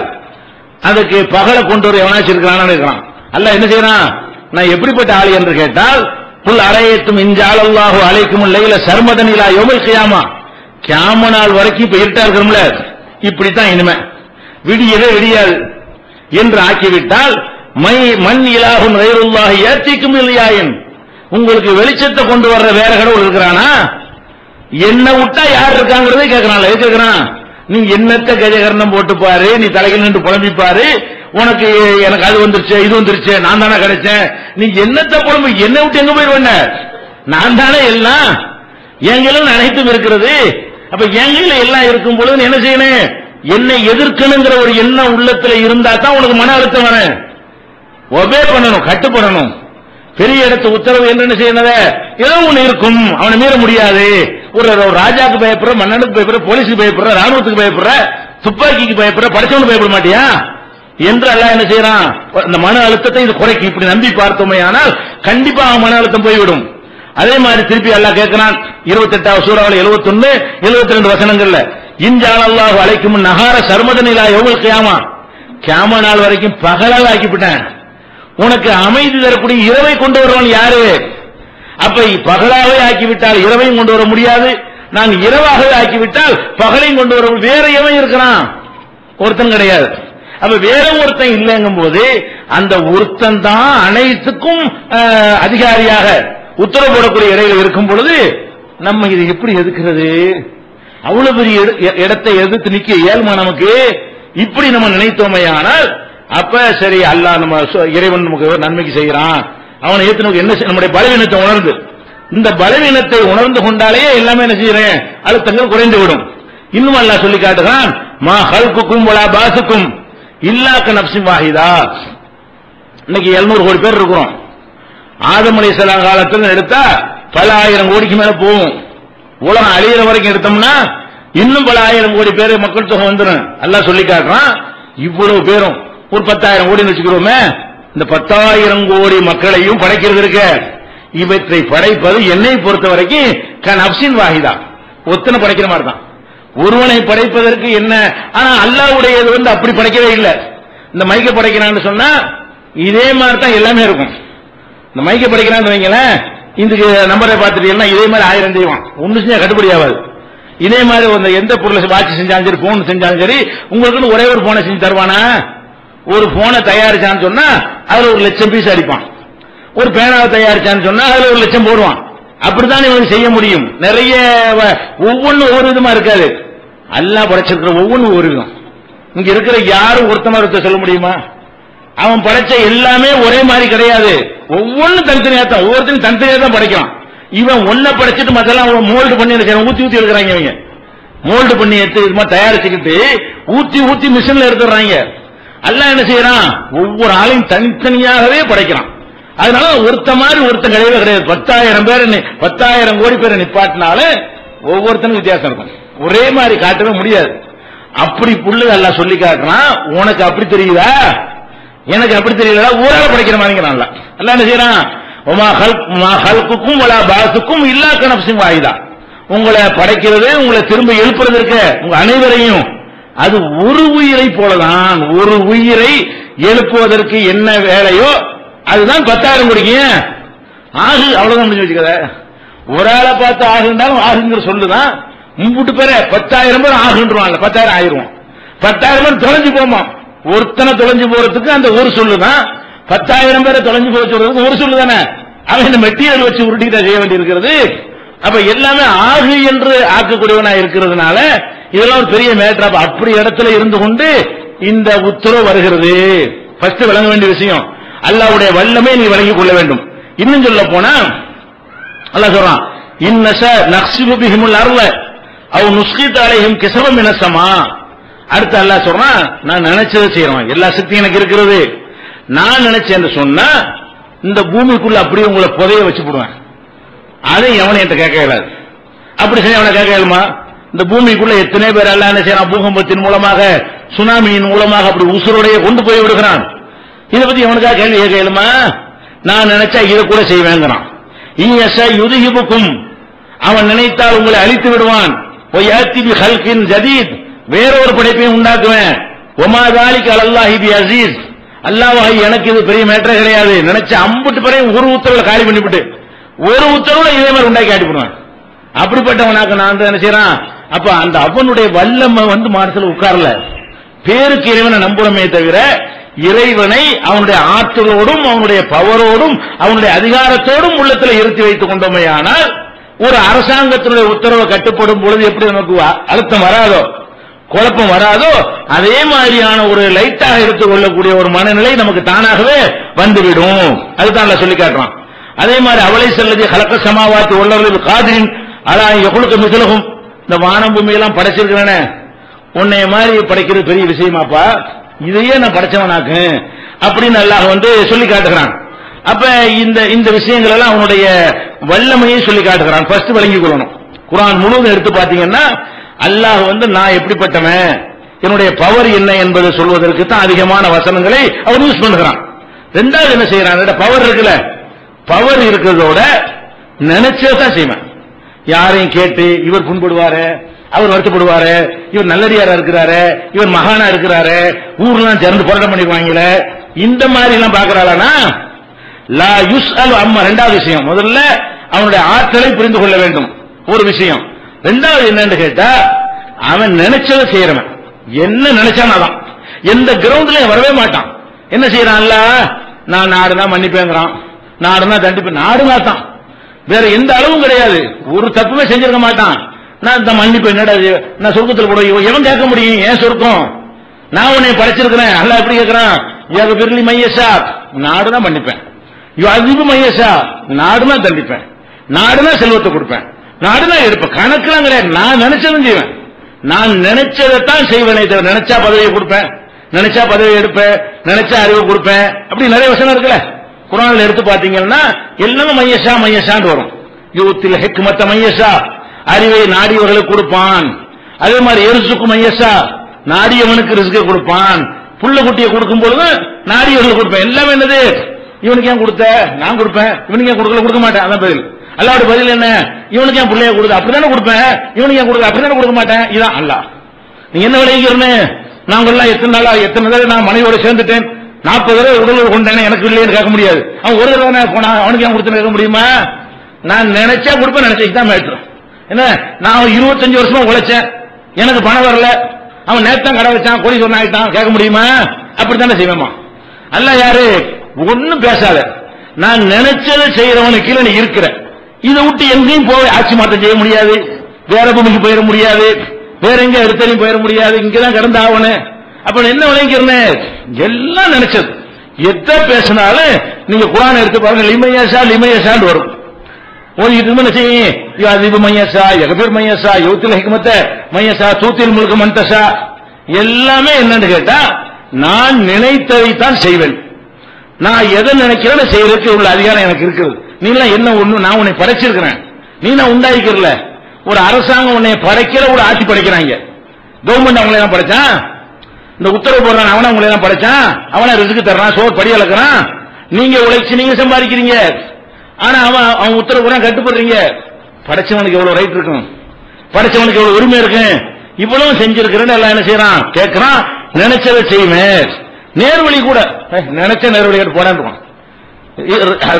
அதுக்கு பகலை கொண்டு வர எவனாச்சு இருக்கிறான்னு இருக்கிறான். அல்லாஹ் என்ன செய்யறான்? நான் எப்படிப்பட்ட ஆளு என்று கேட்டால், புல் அரையத்தும் இன்ஜாலல்லாஹு அலைக்கும் லைல சர்மதன் இலா யௌமில் கியாமா, கியாமத் நாள் வரைக்கும் இப்ப இருட்டா இருக்கிறோம்ல, இப்படித்தான் இனிமே விடியவே விடியாது என்று ஆக்கிவிட்டால், மண் இலாஹுன் கைருல்லாஹி யஅதிக்கும் இல்லையாயின், உங்களுக்கு வெளிச்சத்தை கொண்டு வர்ற வேற கடவுள் இருக்கிறானா? என்ன விட்டா யார் இருக்காங்கிறதே கேட்கறான். கேட்கிறான், நீ என்னத்த கஜகரணம் போட்டு பாரு, நீ தலைகள் நின்று புலம்பிப்பாரு, உனக்கு எனக்கு அது வந்துருச்சு இது வந்துருச்சு நான் தானே கிடைச்சேன், நீ என்னத்த புலம்பு, என்ன விட்டு எங்க போயிருவ? நான் தானே எல்லாம், எங்களும் அனைத்தும் இருக்கிறது. அப்ப எங்கள எல்லாம் இருக்கும் பொழுது என்ன செய்யணும்? என்னை எதிர்க்கணுங்கிற ஒரு எண்ணம் உள்ளத்துல இருந்தா தான் உனக்கு மன அழுத்தம் வர, ஒபே பண்ணணும், கட்டுப்படணும். பெரிய இடத்து உத்தரவு என்ன செய்யணும்? ஏதோ ஒண்ணு இருக்கும், அவனை மீற முடியாது. ஒரு ராஜாக்கு பயப்படுற, மன்னனுக்கு பயப்படுற, போலீஸுக்கு பயப்படுற, ராணுவத்துக்கு பயப்படுற, துப்பாக்கிக்கு பயப்படுற, படிச்சவனுக்கு பயப்பட மாட்டியா என்று அல்லாஹ் என்ன செய்யறான்? இந்த மன அழுத்தத்தை இது குறைக்கும். இப்படி நம்பி பார்த்தோமே ஆனால் கண்டிப்பா அவன் மன அழுத்தம் போய்விடும். அதே மாதிரி திருப்பி அல்லாஹ் கேட்கிறான் 28வது சூராவில் 71, 72 வசனங்கள்ல, இன்ஜாலல்லாஹு அலைக்கும் நஹார சர்மதன் இலா யௌமில் கியாமா, கியாமத் நாள் வரைக்கும் பகலாக ஆக்கிவிட்டேன். உனக்கு அமைதி தரக்கூடிய இரவை கொண்டு வருவன் யாரு? அப்ப பகலாகவே ஆக்கிவிட்டால் இரவையும் கொண்டு வர முடியாது, நான் இரவாகவே ஆக்கிவிட்டால் பகலையும் கொண்டு வர, வேற எவன் இருக்கிறான்? ஒருத்தன் கிடையாது. அப்ப வேற ஒருத்தன் இல்லைங்கும் போது அந்த ஒருத்தன் தான் அனைத்துக்கும் அதிகாரியாக உத்தரவு போடக்கூடிய இடையில இருக்கும் பொழுது நம்ம இது எப்படி எதுக்கிறது? அவ்வளவு பெரிய இடத்தை எதிர்த்து நிக்க இயல்மா நமக்கு? இப்படி நம்ம நினைத்தோமையானால் அப்ப சரி, அல்லாஹ் நம்ம இறைவன் நமக்கு நன்மைக்கு செய்யறான், அவனை ஏத்து நமக்கு என்ன, நம்முடைய பலவீனத்தை உணர்ந்து, இந்த பலவீனத்தை உணர்ந்து கொண்டாலே எல்லாமே என்ன செய்யறேன்? அழுத்தங்கள் குறைந்து விடும். இன்னும் அல்லாஹ் சொல்லி காட்டுகிறான், மா ஹல்குக்கும் வலா பாசுக்கும் இல்லாக்க நப்சின் வாஹிதா. இன்னைக்கு 700 கோடி பேர் இருக்கிறோம். ஆதம் அலைஹிஸ்ஸலாம் காலத்துல எடுத்தா பல ஆயிரம் கோடிக்கு மேல போகும். உலகம் அழியிற வரைக்கும் எடுத்தோம்னா இன்னும் பல ஆயிரம் கோடி பேர் மக்கள் தொகை வந்துடும். அல்லாஹ் சொல்லி காட்டுறான். இவ்வளவு பேரும் ஒரு 10,000 கோடின்னு வச்சுக்கிறோமே, இந்த 10,000 கோடி மக்களையும் படைக்கிறது இருக்க, இவற்றை படைப்பது என்னை பொறுத்த வரைக்கும் நஃப்ஸின் வாஹிதா, ஒத்தனை படைக்கிற மாதிரி தான். ஒருவனை படைப்பதற்கு என்ன, ஆனா அல்லாஹ்வுடையது அப்படி படைக்கவே இல்லை. இந்த மைக்க படைக்கிறான்னு சொன்னா இதே மாதிரி தான் எல்லாமே இருக்கும். இந்த மைக்க படைக்கிறான்னு வைங்களேன், இதுக்கு நம்பரை பார்த்துட்டீங்கன்னா இதே மாதிரி 1000 செய்வான், ஒண்ணு செஞ்சா கட்டுப்படி ஆகாது. இதே மாதிரி எந்த பொருளை வாட்ச் செஞ்சாலும் சரி, போன் செஞ்சாலும் சரி, உங்களுக்கு ஒரே ஒரு போனை செஞ்சு தருவானா? ஒரு போனை தயாரிச்சான்னு சொன்னா அதுல 1,00,000 பீஸ் அடிப்பான். ஒரு பேனாவை தயாரிச்சான்னு சொன்னா அதுல 1,00,000 போடுவான். அப்படித்தான் இவனுக்கு செய்ய முடியும். நிறைய ஒவ்வொன்றும் ஒவ்வொரு விதமா இருக்காது. அல்லாஹ் படைச்சிருக்கிற ஒவ்வொன்றும் ஒரு விதம். இங்க இருக்கிற யாரும் ஒருத்தமா சொல்ல முடியுமா? அவன் படைச்ச எல்லாமே ஒரே மாதிரி கிடையாது. ஒவ்வொன்றும் தனித்தனியா தான், ஒவ்வொருத்தரும் தனித்தனியா தான் படைக்கிறான். இவன் ஒன்ன படைச்சிட்டு மத்தெல்லாம் மோல்டு பண்ணி ஊத்தி ஊத்தி எடுக்கிறாங்க. இவங்க மோல்டு பண்ணி எடுத்து இது மாதிரி தயாரிச்சுக்கிட்டு ஊத்தி ஊத்தி மிஷின்ல எடுத்துறாங்க. அல்லாஹ் என்ன செய்யறான்? ஒவ்வொரு ஆளையும் தனித்தனியாகவே படைக்கிறான். அதனால ஒருத்த மாதிரி ஒருத்தன் கிடையவே கிடையாது. 10,000 கோடி பேரை நிப்பாட்டினால ஒவ்வொருத்தனுக்கும் வித்தியாசம் இருக்கும். ஒரே மாதிரி காட்டவே முடியாது. அப்படி புள்ளு அல்லாஹ் சொல்லி காட்டுறான். உனக்கு அப்படி தெரியுதா, எனக்கு அப்படி தெரியல, ஊரால படைக்கிற மாதிரிங்கிறான். அல்லாஹ் என்ன செய்யறான்? இல்லா கனப்ஸின் வாஹிதா, உங்களை படைக்கிறது, உங்களை திரும்ப எழுப்புறது இருக்க, உங்க அனைவரையும் அது ஒரு உயிரை போலதான். ஒரு உயிரை எழுப்புவதற்கு என்ன வேலையோ அதுதான் 10,000 கோடிக்கு ஆகு. அவ்வளவுதான் முடிஞ்சு வச்சுக்கத. ஒரு ஆளை பார்த்து ஆகுண்டாலும் ஆகுங்கிற சொல்லுதான். மும்பிட்டு பேர 10,000 பேர் ஆகுன்றான். 10,000 ஆயிரும். 10,000 பேர் தொலைஞ்சு போமா. ஒருத்தனை தொலைஞ்சு போறதுக்கு அந்த ஒரு சொல்லுதான். 10,000 பேரை தொலைஞ்சு போக சொல்றதுக்கு ஒரு சொல்லு தானே. அவன் இந்த மெட்டீரியல் வச்சு உருட்டிக்கிட்ட செய்ய வேண்டி இருக்கிறது. அப்ப எல்லாமே ஆகு என்று ஆக்கக்கூடியவனா இருக்கிறதுனால இதெல்லாம் ஒரு பெரிய மேட்டர். அப்படி இடத்துல இருந்து கொண்டு இந்த உத்தரவு வருகிறது. ஃபர்ஸ்ட் விளங்க வேண்டிய விஷயம், அல்லாஹ்வுடைய வல்லமை நீ விளங்கிக் கொள்ள வேண்டும். இன்னும் சொல்ல போனா அல்லாஹ் சொல்றான், இன்னஸ நக்ஸிபு பிஹிமுல் அர்ல அவ் நுஸ்கித் அலைஹிம் கிஸபம் மினஸ் ஸமா. அடுத்து அல்லாஹ் சொல்றான், நான் நினைச்சதை செய்யறேன், எல்லா சக்தியும் எனக்கு இருக்கிறது. நான் நினைச்சேன்னு சொன்னா இந்த பூமிக்குள்ள அப்படியே உங்களை புதைய வச்சு போடுவேன். அதை எவனை என்கிட்ட கேட்க இயலாது. அப்படி செய்ய அவனை கேட்க இயலுமா? இந்த பூமிக்குள்ள எத்தனை பேர் அல்லாஹ் என்ன செய்யறான்? பூகம்பத்தின் மூலமாக, சுனாமியின் மூலமாக அப்படி உசுரோடைய கொண்டு போய் விடுகிறான். இதை பத்தி எவனுக்காக கேள்வி கேட்க இயலுமா? நான் நினைச்சா இதை கூட செய்வேங்கிறான். யுதுஹிபுக்கும், அவன் நினைத்தால் உங்களை அழித்து விடுவான். ஜதீத், வேறொரு படைப்பையும் உண்டாக்குவேன். ஒமா தாலிக அலல்லாஹி பி அஸீஸ், அல்லாஹ் எனக்கு இது பெரிய மேட்டரே கிடையாது. நினைச்ச அம்புட்டு பேரையும் ஒரு உத்தரவுல காலி பண்ணிவிட்டு ஒரு உத்தரவுல இதே மாதிரி உண்டாக்கி ஆட்டிவிடுவான். அப்படிப்பட்டவனாக்க நான் என்ன செய்யறான்? அப்ப அந்த அவனுடைய வல்லமை மனசுல உட்காரல. பேருக்கு இறைவனை நம்புறமே தவிர இறைவனை அவனுடைய ஆற்றலோடும் அவனுடைய பவரோடும் அவனுடைய அதிகாரத்தோடும் உள்ளத்தில் இருத்தி வைத்துக் கொண்டோமே. ஆனால் ஒரு அரசாங்கத்தினுடைய உத்தரவை கட்டுப்படும் பொழுது எப்படி நமக்கு அழுத்தம் வராதோ, குழப்பம் வராதோ, அதே மாதிரியான ஒரு லைட்டாக எடுத்துக் கொள்ளக்கூடிய ஒரு மனநிலை நமக்கு தானாகவே வந்துவிடும். அதுதான் அல்லாஹ் சொல்லி காட்டுறான். அதே மாதிரி அவளை செல்லதி ஹலக்க சமாவாத்தி உள்ளவர்கள் காதிரின் அலா எகுலுக்கு மிதலகும், இந்த வானம் பூமி எல்லாம் படைச்சிருக்கிறேனே, உன்னைய மாதிரி படைக்கிறது பெரிய விஷயமாப்பா, இதையே நான் படைச்சவனாக்கு அப்படின்னு அல்லாஹ் சொல்லி காட்டுகிறான். அப்ப இந்த விஷயங்கள் எல்லாம் அவனுடைய வல்லமையை சொல்லி காட்டுகிறான். ஃபர்ஸ்ட் விளங்கிக் கொள்ளணும். குர்ஆன் முழுவதும் எடுத்து பாத்தீங்கன்னா அல்லாஹ் நான் எப்படிப்பட்டவன், என்னுடைய பவர் என்ன என்பதை சொல்வதற்கு தான் அதிகமான வசனங்களை அவன் யூஸ் பண்ணுகிறான். ரெண்டாவது என்ன செய்யறான்? பவர் இருக்குல்ல, பவர் இருக்கிறதோட நினைச்சதான் செய்வேன். யாரையும் கேட்டு இவர் புண்படுவாரு, அவர் வருத்தப்படுவாரு, இவர் நல்லடியாரா இருக்கிறாரு, இவர் மகானா இருக்கிறாரு, ஊர்லாம் சேர்ந்து போராட்டம் பண்ணிடுவாங்கள, இந்த மாதிரி எல்லாம் பாக்குறாளா? லா யுஸ்அலு அம்மா. ரெண்டாவது விஷயம், முதல்ல அவனுடைய ஆற்றலை புரிந்து கொள்ள வேண்டும் ஒரு விஷயம். ரெண்டாவது என்னன்னு கேட்டா, அவன் நினைச்சதை செய்யறவன். என்ன நினைச்சான் அதான், எந்த கிரவுண்ட்லயும் வரவே மாட்டான். என்ன செய்யறான்? நான் நாடுனா மன்னிப்பேங்கிறான், நாடுனா தண்டிப்பேன், நாடுனா தான், வேற எந்த அளவும் கிடையாது. ஒரு தப்புமே செஞ்சிருக்க மாட்டான். நான் இந்த மன்னிப்பு என்னடா, நான் சொர்க்கத்தில் கூட எவன் கேட்க முடியும்? ஏன் சொர்க்கம்? நான் உன்னை படைச்சிருக்கிறேன். அல்லாஹ் எப்படி கேட்கிறான்? யக்பிர்லி மையஷா, நாடுனா மன்னிப்பேன். யுஅஸிபு மையஷா, நாடுனா தண்டிப்பேன், நாடுனா செல்வத்தை கொடுப்பேன், நாடுனா எடுப்பேன். கணக்கெல்லாம் கிடையாது. நான் நினைச்சதும் செய்வேன். நான் நினைச்சதைத்தான் செய்வேனே தவிர, நினைச்சா பதவியை கொடுப்பேன், நினைச்சா பதவி எடுப்பேன், நினைச்சா அறிவு கொடுப்பேன், அப்படி நிறைய வசனம் இருக்குல்ல குர்ஆன்ல. எடுத்து பாத்தீங்கன்னா எல்லாமே மையஷா மையஷான்னு வரும். யூத்தில் ஹிக்மத்த மையஷா, அறிவை நாடியவர்களுக்கு கொடுப்பான். அதே மாதிரி எரிசுக்கு மையசா, நாடியவனுக்கு ரிஸ்கை கொடுப்பான். புள்ள குட்டியை கொடுக்கும் பொழுது நாடியவர்களுக்கு கொடுப்பேன். எல்லாமே என்னது, இவனுக்கு ஏன் கொடுத்த, நான் கொடுப்பேன், இவனுக்கு ஏன் கொடுக்கல, கொடுக்க மாட்டேன். அதான் பதில். அல்லாஹ்வுடைய பதில் என்ன, இவனுக்கு ஏன் பிள்ளைய கொடுத்த, அப்படிதானே கொடுப்பேன், இவனுக்கு ஏன் கொடுக்க, அப்படிதானே கொடுக்க மாட்டேன். இதான் அல்லாஹ். நீங்க என்ன விளைவிக்கிறேன்னு, நாங்க எல்லாம் எத்தனை நாளா எத்தனை தடவை நான் மனைவியோட சேர்ந்துட்டேன், 40 தடவை உடல் கொண்டேன், எனக்கு இல்லைன்னு கேட்க முடியாது. அவன் ஒரு தடவை போனா அவனுக்கு ஏன் கொடுத்துன்னு கேட்க முடியுமா? நான் நினைச்சா கொடுப்பேன், நினைச்சதான் மேட்ரு. என்ன, நான் 25 வருஷமா உழைச்சேன், எனக்கு பணம் வரல, அவன் நேத்தான் கடை வச்சான், கோடீஸ்வரன் ஆயிட்டான், கேட்க முடியுமா? அப்படித்தானே செய்வேமா? அல்ல யாரு ஒன்னும் பேசாத, நான் நினைச்சதை செய்யறவனுக்கு கீழே நீ இருக்கிற. இதை விட்டு எங்கேயும் போய் ஆட்சி மாற்றம் செய்ய முடியாது, வேற பூமிக்கு போயிட முடியாது, வேற எங்க எடுத்தாலும் போயிட முடியாது, இங்கதான் கிடந்து ஆகணும். அப்ப என்ன விளைக்கிறேன், எல்லாம் நினைச்சது. எத்த பேசினாலும் நீங்க குர்ஆனை எடுத்து பாருங்க, லிமையசா லிமையசான்னு வரும். ஓதிட்டு என்ன செய்யும், அதிபு மையசா, எகபீர் மையசா, யூத்தில் ஹிக்மத்த மையசா, தூத்தில் முழுக்க மந்தசா. எல்லாமே என்னன்னு கேட்டா, நான் நினைத்ததைத்தான் செய்வேன். நான் எதை நினைக்கிறேன்னு செய்யறதுக்கு உள்ள அதிகாரம் எனக்கு இருக்குது. நீ எல்லாம் என்ன ஒண்ணு, நான் உன்னை படைச்சிருக்கிறேன், நீ நான் உண்டாயிக்கிறல. ஒரு அரசாங்கம் உன்னை படைக்கிற, ஒரு ஆட்சி படைக்கிறாங்க. கவர்மெண்ட் அவங்களை எல்லாம் படைச்சான், இந்த உத்தரவு போடுறான் அவனை உங்களை எல்லாம் படைச்சான், அவனை ரிஸ்க் தர்றான், சோறு படி அளக்குறான். நீங்க உழைச்சு நீங்க சம்பாதிக்கிறீங்க, ஆனா அவன் உத்தரவு போடுறான், கட்டுப்படுறீங்க. படைச்சவனுக்கு எவ்வளவு ரைட் இருக்கும், படைச்சவனுக்கு எவ்வளவு உரிமை இருக்கு. இவ்வளவு செஞ்சிருக்கிறேன்னு எல்லாம் என்ன செய்யறான், கேட்கிறான். நினைச்சதை செய்வேன். நேர்வழி கூட நினைச்ச நேர்வழி போனான்.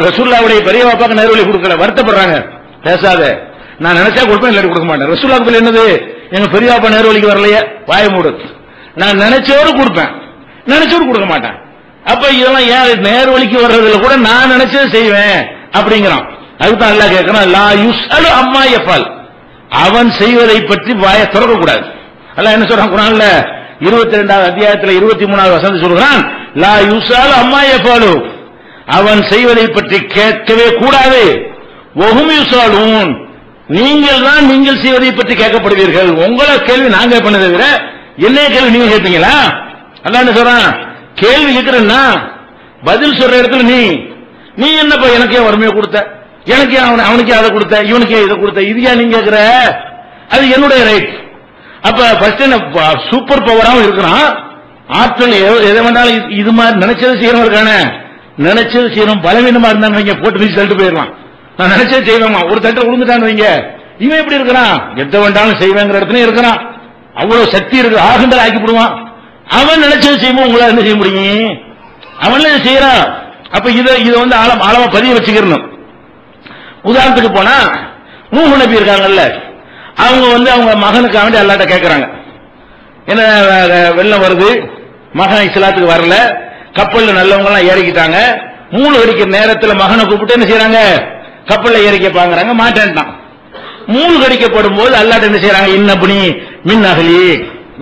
ரசூலுல்லாஹ்வுடைய பெரிய பாப்பாக்கு நேர்வழி கொடுக்கல, வருத்தப்படுறாங்க. பேசாத, நான் நினைச்சா கொடுப்பேன், இல்லாட்டி கொடுக்க மாட்டேன். ரசூலுல்லாஹ்வுக்கு என்னது, எங்க பெரிய பாப்பா நேர்வழிக்கு வரலையே, வாய மூடு. நான் நினைச்சோடு கொடுப்பேன், நினைச்சோடு கொடுக்க மாட்டேன். அப்ப இதெல்லாம் ஏன் நேர்வழிக்கு வர்றதுல கூட நான் நினைச்சதை செய்வேன் அப்படிங்கிறான். அதுதான் அல்லாஹ் கேட்கிறான், லா யுஸ்அலு அம்மா யஃபல், அவன் செய்வதை பற்றி வாயை திறக்க கூடாது. அல்லாஹ் என்ன சொல்றான் குர்ஆன்ல 22வது அத்தியாயத்தில் 23வது வசனம் சொல்றான், லா யுஸ்அலு அம்மா யஃபலு, அவன் செய்வதை பற்றி கேட்கவே கூடாது. வஹும் யுஸ்அலூன், நீங்கள் தான் நீங்கள் செய்வதை பற்றி கேட்கப்படுவீர்கள். உங்களை கேள்வி நாங்க பண்ணதை விட என்ன கேள்வி நீங்க கேட்பீங்களா? அல்லாஹ் என்ன சொல்றான், கேள்வி கேட்கிறேன்னா பதில் சொல்ற இடத்துல நீ என்னப்பா எனக்கே வறுமையை கொடுத்த, எனக்கே அவனுக்கே அதை கொடுத்த, இவனுக்கே இதை கொடுத்த, இது ஏன் நீங்க கேட்கிற, அது என்னுடைய ரைட். அப்ப ஃபர்ஸ்ட் சூப்பர் பவராகவும் இருக்கிறான், ஆற்றல் எதை வேண்டாலும் இது மாதிரி நினைச்சது செய்யறவங்க இருக்கானே, நினைச்சது செய்யணும். பலவீனமா இருந்தான்னு வைங்க, போட்டு வீசி தள்ளிட்டு போயிடலாம். நான் நினைச்சது செய்வேமா, ஒரு தட்டை விழுந்துட்டான்னு வைங்க, இவன் எப்படி இருக்கிறான், எதை வேண்டாலும் செய்வேங்கிற இடத்துல இருக்கிறான். அவ்வளவு சக்தி இருக்கு, ஆகுண்டல் ஆக்கி போடுவான். அவன் நினைச்சது செய்வோம், உங்களால என்ன செய்ய முடியும், அவன் செய்யறான். அப்ப இதை வந்து ஆழமா பதிய வச்சுக்கிறணும். உதாரணத்துக்கு போனா நூஹ் நபி இருக்காங்கல்ல, அவங்க வந்து அவங்க மகனுக்கு வேண்டி அல்லாஹ்ட்ட கேட்கறாங்க. என்ன வெள்ளம் வருது, மகன் இஸ்லாத்துக்கு வரல, கப்பல்ல நல்லவங்க எல்லாம் ஏறிக்கிட்டாங்க. 3 கடிக்கிற நேரத்தில் மகனை கூப்பிட்டு என்ன செய்யறாங்க, கப்பல்ல ஏறிக்க பாக்குறாங்க, மாட்டேன்ட்டான். 3 கடிக்கப்படும் போது அல்லாஹ்ட்ட என்ன செய்யறாங்க, இன்னபுனி மின் அஹ்லி,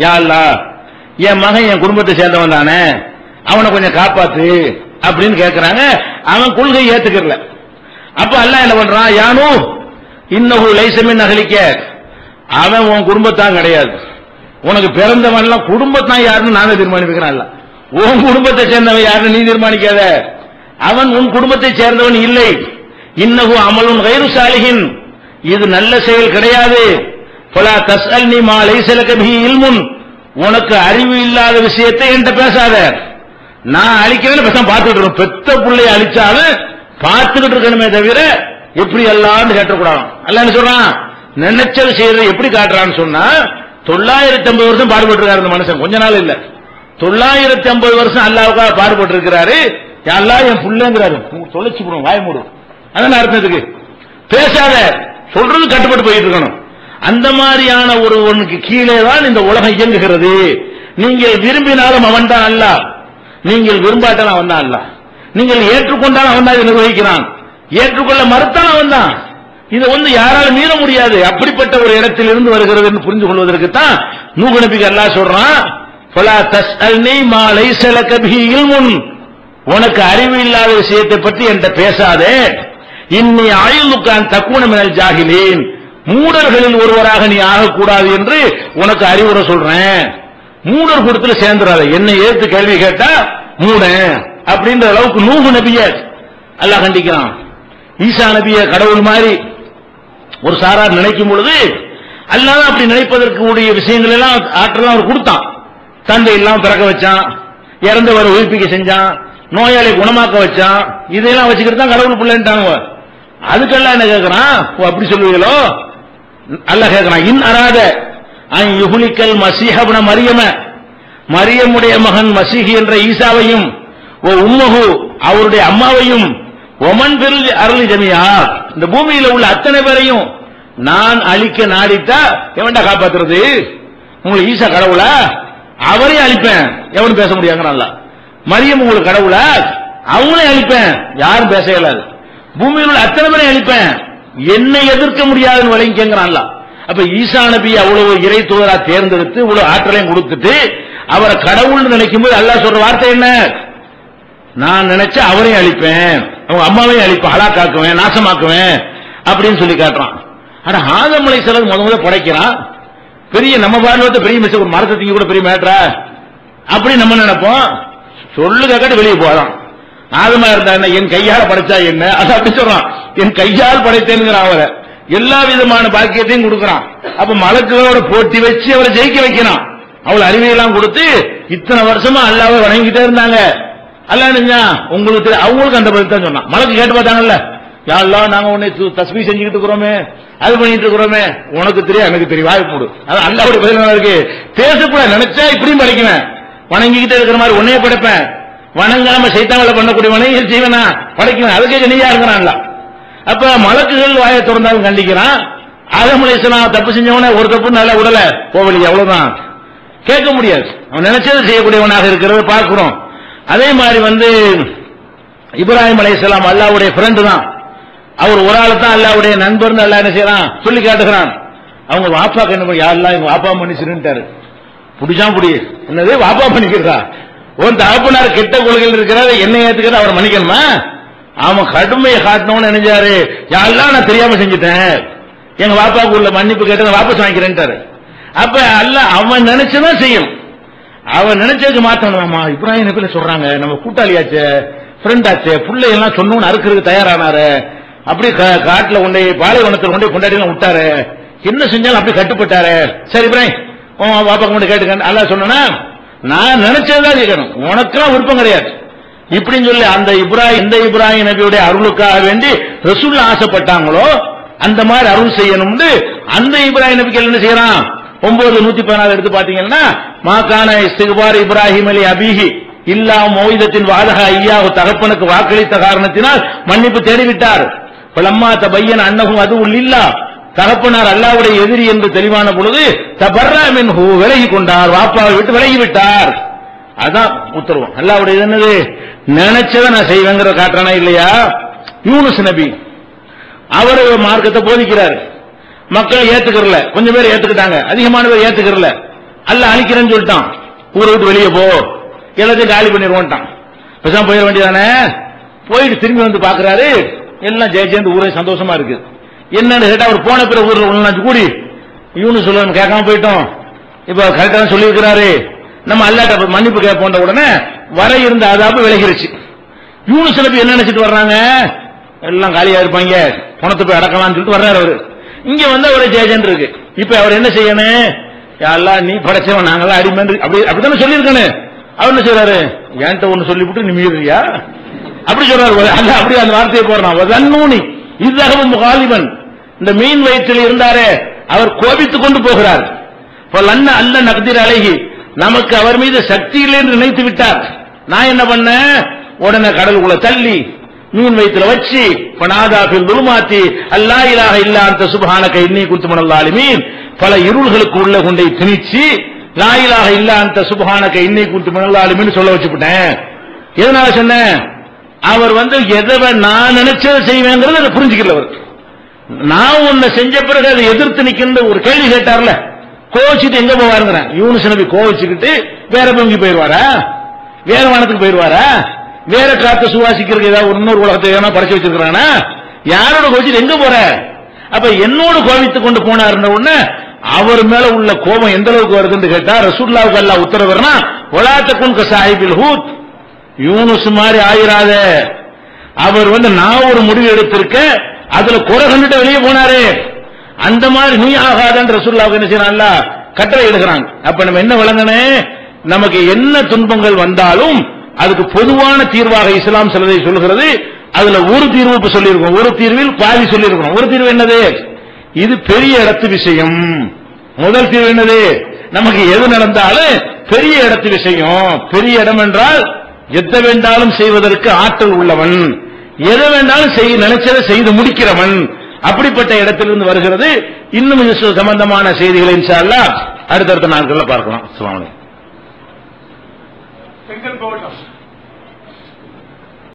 யா அல்லாஹ் என் மகன் என் குடும்பத்தை சேர்ந்தவன் தானே, அவனை கொஞ்சம் காப்பாத்து அப்படின்னு கேட்கிறாங்க. அவன் கொள்கை ஏத்துக்கல. அப்ப அல்லாஹ் என்ன பண்றான், யானு இன்னஹு லைஸ மின் அஹ்லிக, அவன் உன் குடும்பத்தான் கிடையாது, உனக்கு பிறந்தவன் எல்லாம் குடும்பத்தான் யாருன்னு நானே தீர்மானிக்கிறேன். உன் குடும்பத்தை சேர்ந்தவன் யாருன்னு நீ தீர்மானிக்காத, அவன் உன் குடும்பத்தை சேர்ந்தவன் இல்லை. இன்னஹு அமலுன் கைரு சாலிஹின், இது நல்ல செயல் கிடையாது. ஃபலா தஸ்அல்னி மா லைஸ லக பிஹி இல்முன், உனக்கு அறிவு இல்லாத விஷயத்தை என்கிட்ட பேசாத. நான் அழிக்கிறேன்னு பேசாம பார்த்துட்டு இருக்கணும். பெத்த பிள்ளைய அழிச்சாலும் பார்த்துக்கிட்டு இருக்கணுமே தவிர எப்படி எல்லாம் கேட்டக்கூடாது. அல்லாஹ் என்ன சொல்றான், நினைச்சது செய்யறது எப்படி காட்டுறான்னு சொன்னா, 950 வருஷம் பாடுபட்டு இருக்காரு இந்த மனுஷன், கொஞ்ச நாள் இல்ல, 950 வருஷம் அல்லாஹ்வுக்காக பாடுபட்டு இருக்கிறாரு. அல்லாஹ் என் புள்ளைங்கிறாரு, தொலைச்சு போடும், வாய மூடும். அதான் அர்த்தத்துக்கு பேசாத, சொல்றது கட்டுப்பட்டு போயிட்டு இருக்கணும். அந்த மாதிரியான ஒருவனுக்கு கீழே தான் இந்த உலகம் இயங்குகிறது. நீங்கள் விரும்பினாலும் அவன் தான் அல்லாஹ், நீங்கள் விரும்பாட்டாலும் அவன் தான் அல்லாஹ், நீங்கள் ஏற்றுக்கொண்டாலும் அவன் தான் இதை நிர்வகிக்கிறான், ஏற்றுக்கொள்ள மறுத்தான் அவன் தான். இதை வந்து யாராலும் மீற முடியாது. அப்படிப்பட்ட ஒரு இடத்தில் இருந்து வருகிறது என்று புரிந்து கொள்வதற்கு தான் நூஹ் நபிக்கு அல்லாஹ் சொல்றான், ஃபலா தஸ்அல்னி மா லைஸ லக பிஹி இல்முன், உனக்கு அறிவு இல்லாத விஷயத்தை பற்றி என்கிட்ட பேசாதே. இன்னி அயலுக அன் தக்கூன மினல் ஜாஹிலீன், மூடர்களில் ஒருவராக நீ ஆகக்கூடாது என்று உனக்கு அறிவுரை சொல்றேன். மூடர் கூட்டத்துல சேர்ந்துடாத, என்னை ஏத்து கேள்வி கேட்டா மூட அப்படின்ற அளவுக்கு நூஹ் நபிய அல்லாஹ் கண்டிக்கிறான். ஈசா நபிய கடவுள் மாதிரி ஒரு சாரார் நினைக்கும் பொழுது அல்லாஹ் அப்படி நினைப்பதற்கு உடைய விஷயங்கள் எல்லாம் ஆற்றலாம் அவர் கொடுத்தான். தந்தை எல்லாம் பிறக்க வச்சான், இறந்தவரை உயிர்ப்பிக்க செஞ்சான், நோயாளி குணமாக்க வச்சான். இதெல்லாம் வச்சுக்கிட்டு தான் கடவுள் பிள்ளைன்ட்டாங்க. அதுக்கெல்லாம் என்ன கேட்கிறான்? அப்படி சொல்லுவீங்களோ? அல்லாஹ் கேட்கிறான், இன் அராத அன் யுஹ்லிகல் மஸீஹ இப்ன மரியம, மரியமுடைய மகன் மசீஹ் என்ற ஈசாவையும், ஓ உம்மஹு அவருடைய அம்மாவையும், ஒமன் பில் அருள் ஜமியா இந்த பூமியில உள்ள அத்தனை பேரையும் நான் அழிக்க நாடித்தா எவன்டா காப்பாத்துறது? உங்களுக்கு ஈசா கடவுளா? அவரையும் அழிப்பேன், எவனும் பேச முடியாங்க. மரியம் உங்களுக்கு கடவுளா? அவங்களையும் அழிப்பேன், யாரும் பேச இயலாது. பூமியில் உள்ள அத்தனை பேரையும் அழிப்பேன், என்னை எதிர்க்க முடியாதுன்னு விளங்கிக்கிறான்ல. அப்ப ஈசா நபி அவ்வளவு இறை தூதரா தேர்ந்தெடுத்து இவ்வளவு ஆற்றலையும் கொடுத்துட்டு அவரை கடவுள் நினைக்கும் போது அல்லாஹ் சொல்ற வார்த்தை என்ன? நான் நினைச்ச அவரையும் அழிப்பேன், அவங்க அம்மாவையும் அழிப்பேன், ஹலாக்காக்குவேன், நாசமாக்குவேன் அப்படின்னு சொல்லி காட்டுறான். ஆனா ஆதம் அலைஹிஸ்ஸலாம் முதல்ல படைக்கிறான். பெரிய நம்ம பார்வை பெரிய மிஸ், ஒரு மரத்தை திங்க கூட பெரிய மேட்டரா அப்படி நம்ம நினைப்போம். சொல்லு கேட்டு வெளியே போறான். ஆதமா இருந்தா என்ன, என் கையால படைச்சா என்ன, அது அப்படி சொல்றான். என் கையால் படைத்தேன்கிறான். அவரை எல்லா விதமான பாக்கியத்தையும் கொடுக்கிறான். அப்ப மலக்குகளோட போட்டி வச்சு அவரை ஜெயிக்க வைக்கிறான். அவள் அறிவையெல்லாம் கொடுத்து இத்தனை வருஷமா அல்லாஹ்வை வணங்கிட்டே இருந்தாங்க. அல்லாஹ் உங்களுக்கு அவங்களுக்கு அந்த பதில் தான் சொன்னான். மலக்கு கேட்டு பார்த்தாங்கல்ல, யா அல்லாஹ் நாங்க உன்னை தஸ்பீஹ் செஞ்சுக்கிட்டு இருக்கிறோமே, அது பண்ணிட்டு இருக்கிறோமே, உனக்கு தெரியும் எனக்கு தெரியும், வாய் மூடு. அது அல்லாஹ்வுடைய பதில் இருக்கு. பேசக்கூட நினைச்சா இப்படியும் படைக்குவேன், வணங்கிக்கிட்டே இருக்கிற மாதிரி உன்னையே படைப்பேன், வணங்காம சைத்தான்களை பண்ணக்கூடிய வணங்கி செய்வனா படைக்குவேன், அதுக்கே நீயா இருக்கிறான்ல. அப்ப மலக்குகள் வாயை திறந்தாலும் கண்டிக்கிறான். ஆதம் அலைஹிஸ்ஸலாம் தப்பு செஞ்சவன ஒரு தப்பு நல்ல உடல போவலியா, அவ்வளவுதான், கேட்க முடியாது. அவன் நினைச்சது செய்யக்கூடியவனாக இருக்கிறத பார்க்கிறோம். அதே மாதிரி இப்ராஹிம் அலைஹிஸ்ஸலாம் அல்லாஹ்வுடைய ஃப்ரெண்ட் தான். அவர் ஒரு ஆளு தான் அல்லாஹ்வுடைய நண்பர்னு அல்லாஹ் என்ன செய்யறான் சொல்லி காட்டுகிறான். அவங்க வாப்பாக்கு என்ன பண்ணி, யா அல்லாஹ் எங்க வாப்பா மன்னிச்சிருன்ட்டாரு. புடிச்சா புடி என்னது வாப்பா பண்ணிக்கிறதா? உன் தகப்பனார் கெட்ட கொள்கையில் இருக்கிறாரு, என்ன ஏத்துக்கிறது, அவர் மன்னிக்கணுமா? அவன் கடுமையை காட்டணும்னு நினைச்சாரு. யா அல்லாஹ் நான் தெரியாம செஞ்சுட்டேன், எங்க வாப்பாவுக்கு உள்ள மன்னிப்பு கேட்டு வாபஸ் வாங்கிக்கிறேன்ட்டாரு. அப்ப அல்லாஹ் அவன் நினைச்சதான் செய்யும். அவன் நினைச்சதுக்கு மாத்தணுமா? இப்ராஹிம் நபி சொல்றாங்க, நம்ம கூட்டாளியாச்சே, ஃப்ரெண்ட் ஆச்சே, பிள்ளை எல்லாம் சொன்னோன்னு அறுக்கிறதுக்கு தயாரானாரு. அப்படி காட்டுல கொண்டே பாலைவனத்தில் கொண்டே கொண்டாடி விட்டாரு, என்ன செஞ்சாலும் அப்படி கட்டுப்பட்டாரு. சரி இப்ராஹிம் வாப்பா கொண்டு கேட்டுக்க அல்லாஹ் சொன்னா, நான் நினைச்சதுதான் கேட்கணும், உனக்கெல்லாம் விருப்பம் கிடையாது இப்படின்னு சொல்லி அந்த இப்ராஹிம் நபியுடைய அருளுக்காக வேண்டி ரசூலுல்லாஹ் ஆசைப்பட்டாங்களோ அந்த மாதிரி அருள் செய்யணும்னு அந்த இப்ராஹிம் நபிக்கு என்ன செய்யறான்? 9:114 எடுத்து பாத்தீங்கன்னா, மாகான இஸ்திக்பார் இப்ராஹிம் அலி அபிஹி இல்லா மௌஇதத்தின் வாதக ஐயாஹு, தகப்பனுக்கு வாக்களித்த காரணத்தினால் மன்னிப்பு தேடிவிட்டார். பலம்மா தபையன அன்னஹு அதுவும் இல்லா, தகப்பனார் அல்லாஹ்வுடைய எதிரி என்று தெளிவான பொழுது தபர்ரா மின்ஹு, விலகி கொண்டார், வாப்பாவை விட்டு விலகி விட்டார். அதான் உத்தரவு. அல்லாஹ்வுடைய என்னது, நினைச்சதை நான் செய்வேங்கிற காட்டுறானா இல்லையா? யூனுஸ் நபி அவர் மார்க்கத்தை போதிக்கிறார், மக்கள் ஏத்துக்கிறல, கொஞ்சம் பேர் ஏத்துக்கிட்டாங்க, அதிகமான பேர் ஏத்துக்கிறல. அல்லாஹ் அழிக்கிறேன்னு சொல்லிட்டான், ஊரை விட்டு வெளியே போ, எல்லாத்தையும் காலி பண்ணிடுவோன்ட்டான். பேசாம போயிட வேண்டியதானே. போயிட்டு திரும்பி வந்து பாக்குறாரு, எல்லாம் ஜெயிச்சேந்து ஊரே சந்தோஷமா இருக்கு. என்னன்னு கேட்டா, அவர் போன பிற ஊர்ல ஒண்ணு கூடி யூனுஸ் சொல்ல கேட்காம போயிட்டோம், இப்ப கரெக்டா தான் சொல்லி இருக்கிறாரு, நம்ம அல்லாஹ்ட்ட மன்னிப்பு கேட்போன்ற உடனே வர இருந்த அதாபு விலகிருச்சு. யூனுஸ் நபி என்ன நினைச்சிட்டு வர்றாங்க, எல்லாம் காலியா இருப்பாங்க, பணத்தை போய் அடக்கலாம்னு சொல்லிட்டு வர்றாரு. அவரு இங்க வந்து அவரை ஜெயஜன் இருக்கு. இப்ப அவர் என்ன செய்யணும், அல்லாஹ் நீ படைச்சவன், நாங்கெல்லாம் அடிமை, அப்படித்தானே சொல்லியிருக்கணும். அவர் என்ன செய்யறாரு, என்கிட்ட ஒண்ணு சொல்லிவிட்டு நீ மீறியா அப்படி சொல்றாரு. அல்லாஹ் அப்படி அந்த வார்த்தையை போடுறான். இதுவும் முகாலிபன், இந்த மீன் வயிற்றில் இருந்தாரே அவர் கோபித்துக் கொண்டு போகிறார். அல்ல நக்திர் அழகி, நமக்கு அவர் மீது சக்தி இல்லை என்று நினைத்து விட்டார். நான் என்ன பண்ண, உடனே கடலுக்குள்ள தள்ளி மீன் வயிற்றுல வச்சு பனாதாபில் துலுமாத்தி அல்லா இலாஹ இல்லா அன்த சுப்ஹானக இன்னீ குன்து மினல் ஸாலிமீன், பல இருள்களுக்கு உள்ள கொண்டை திணிச்சு லா இலாஹ இல்லா அன்த சுப்ஹானக இன்னீ குன்து மினல் ஸாலிமீன் சொல்ல வச்சுட்டேன். எதனால சொன்னேன், அவர் எதை நான் நினைச்சதை செய்வேங்கிறது அதை புரிஞ்சுக்கல. அவர் நான் உன்னை செஞ்ச பிறகு அதை எதிர்த்து நிக்கின்ற ஒரு கேள்வி கேட்டார்ல, கோவிச்சுட்டு எங்க போவாருங்கிறேன். யூனுஸ் நபி கோவிச்சுக்கிட்டு வேற பொங்கி போயிருவாரா, வேற வானத்துக்கு போயிருவாரா, வேற காத்து சுவாசிக்கிறதுக்கு ஏதாவது இன்னொரு உலகத்தை ஏன்னா படைச்சு வச்சிருக்கிறானா, யாரோட கோவிச்சுட்டு எங்க போற? அப்ப என்னோடு கோவித்துக் கொண்டு போனாருன்ற உடனே அவர் மேல உள்ள கோபம் எந்த அளவுக்கு வருதுன்னு கேட்டா, ரசூலுல்லாஹி அல்லாஹ் உத்தரவுனா வலாத்தகுன் கசாஹிபில் ஹூத், யூனுஸ் மாதிரி ஆயிராத. அவர் நான் ஒரு முடிவு எடுத்திருக்க, அதுல குறை கண்டுட்டு வெளியே போனாரு. அந்த மாதிரி நீ ஆகாதன்ற ரசூலுல்லாஹ் என்ன செய்யறாங்க கட்டளை எடுக்கிறாங்க. அப்ப நம்ம என்ன விளங்கனே, நமக்கு என்ன துன்பங்கள் வந்தாலும் அதுக்கு பொதுவான தீர்வாக இஸ்லாம் சிலதை சொல்கிறது. அதுல ஒரு தீர்வு இப்ப சொல்லியிருக்கோம், ஒரு தீர்வில் பாதி சொல்லியிருக்கோம். ஒரு தீர்வு என்னது, இது பெரிய இடத்து விஷயம். முதல் தீர்வு என்னது, நமக்கு எது நடந்தாலும் பெரிய இடத்து விஷயம். பெரிய இடம் என்றால் எதை வேண்டாலும் செய்வதற்கு ஆற்றல் உள்ளவன், எதை வேண்டாலும் நினைச்சதை செய்து முடிக்கிறவன், அப்படிப்பட்ட இடத்திலிருந்து வருகிறது. இன்னும் இது சம்பந்தமான செய்திகளை இன்ஷா அல்லாஹ் அடுத்தடுத்த நாட்களில் பார்க்கலாம். அஸ்ஸலாமு அலைக்கும்.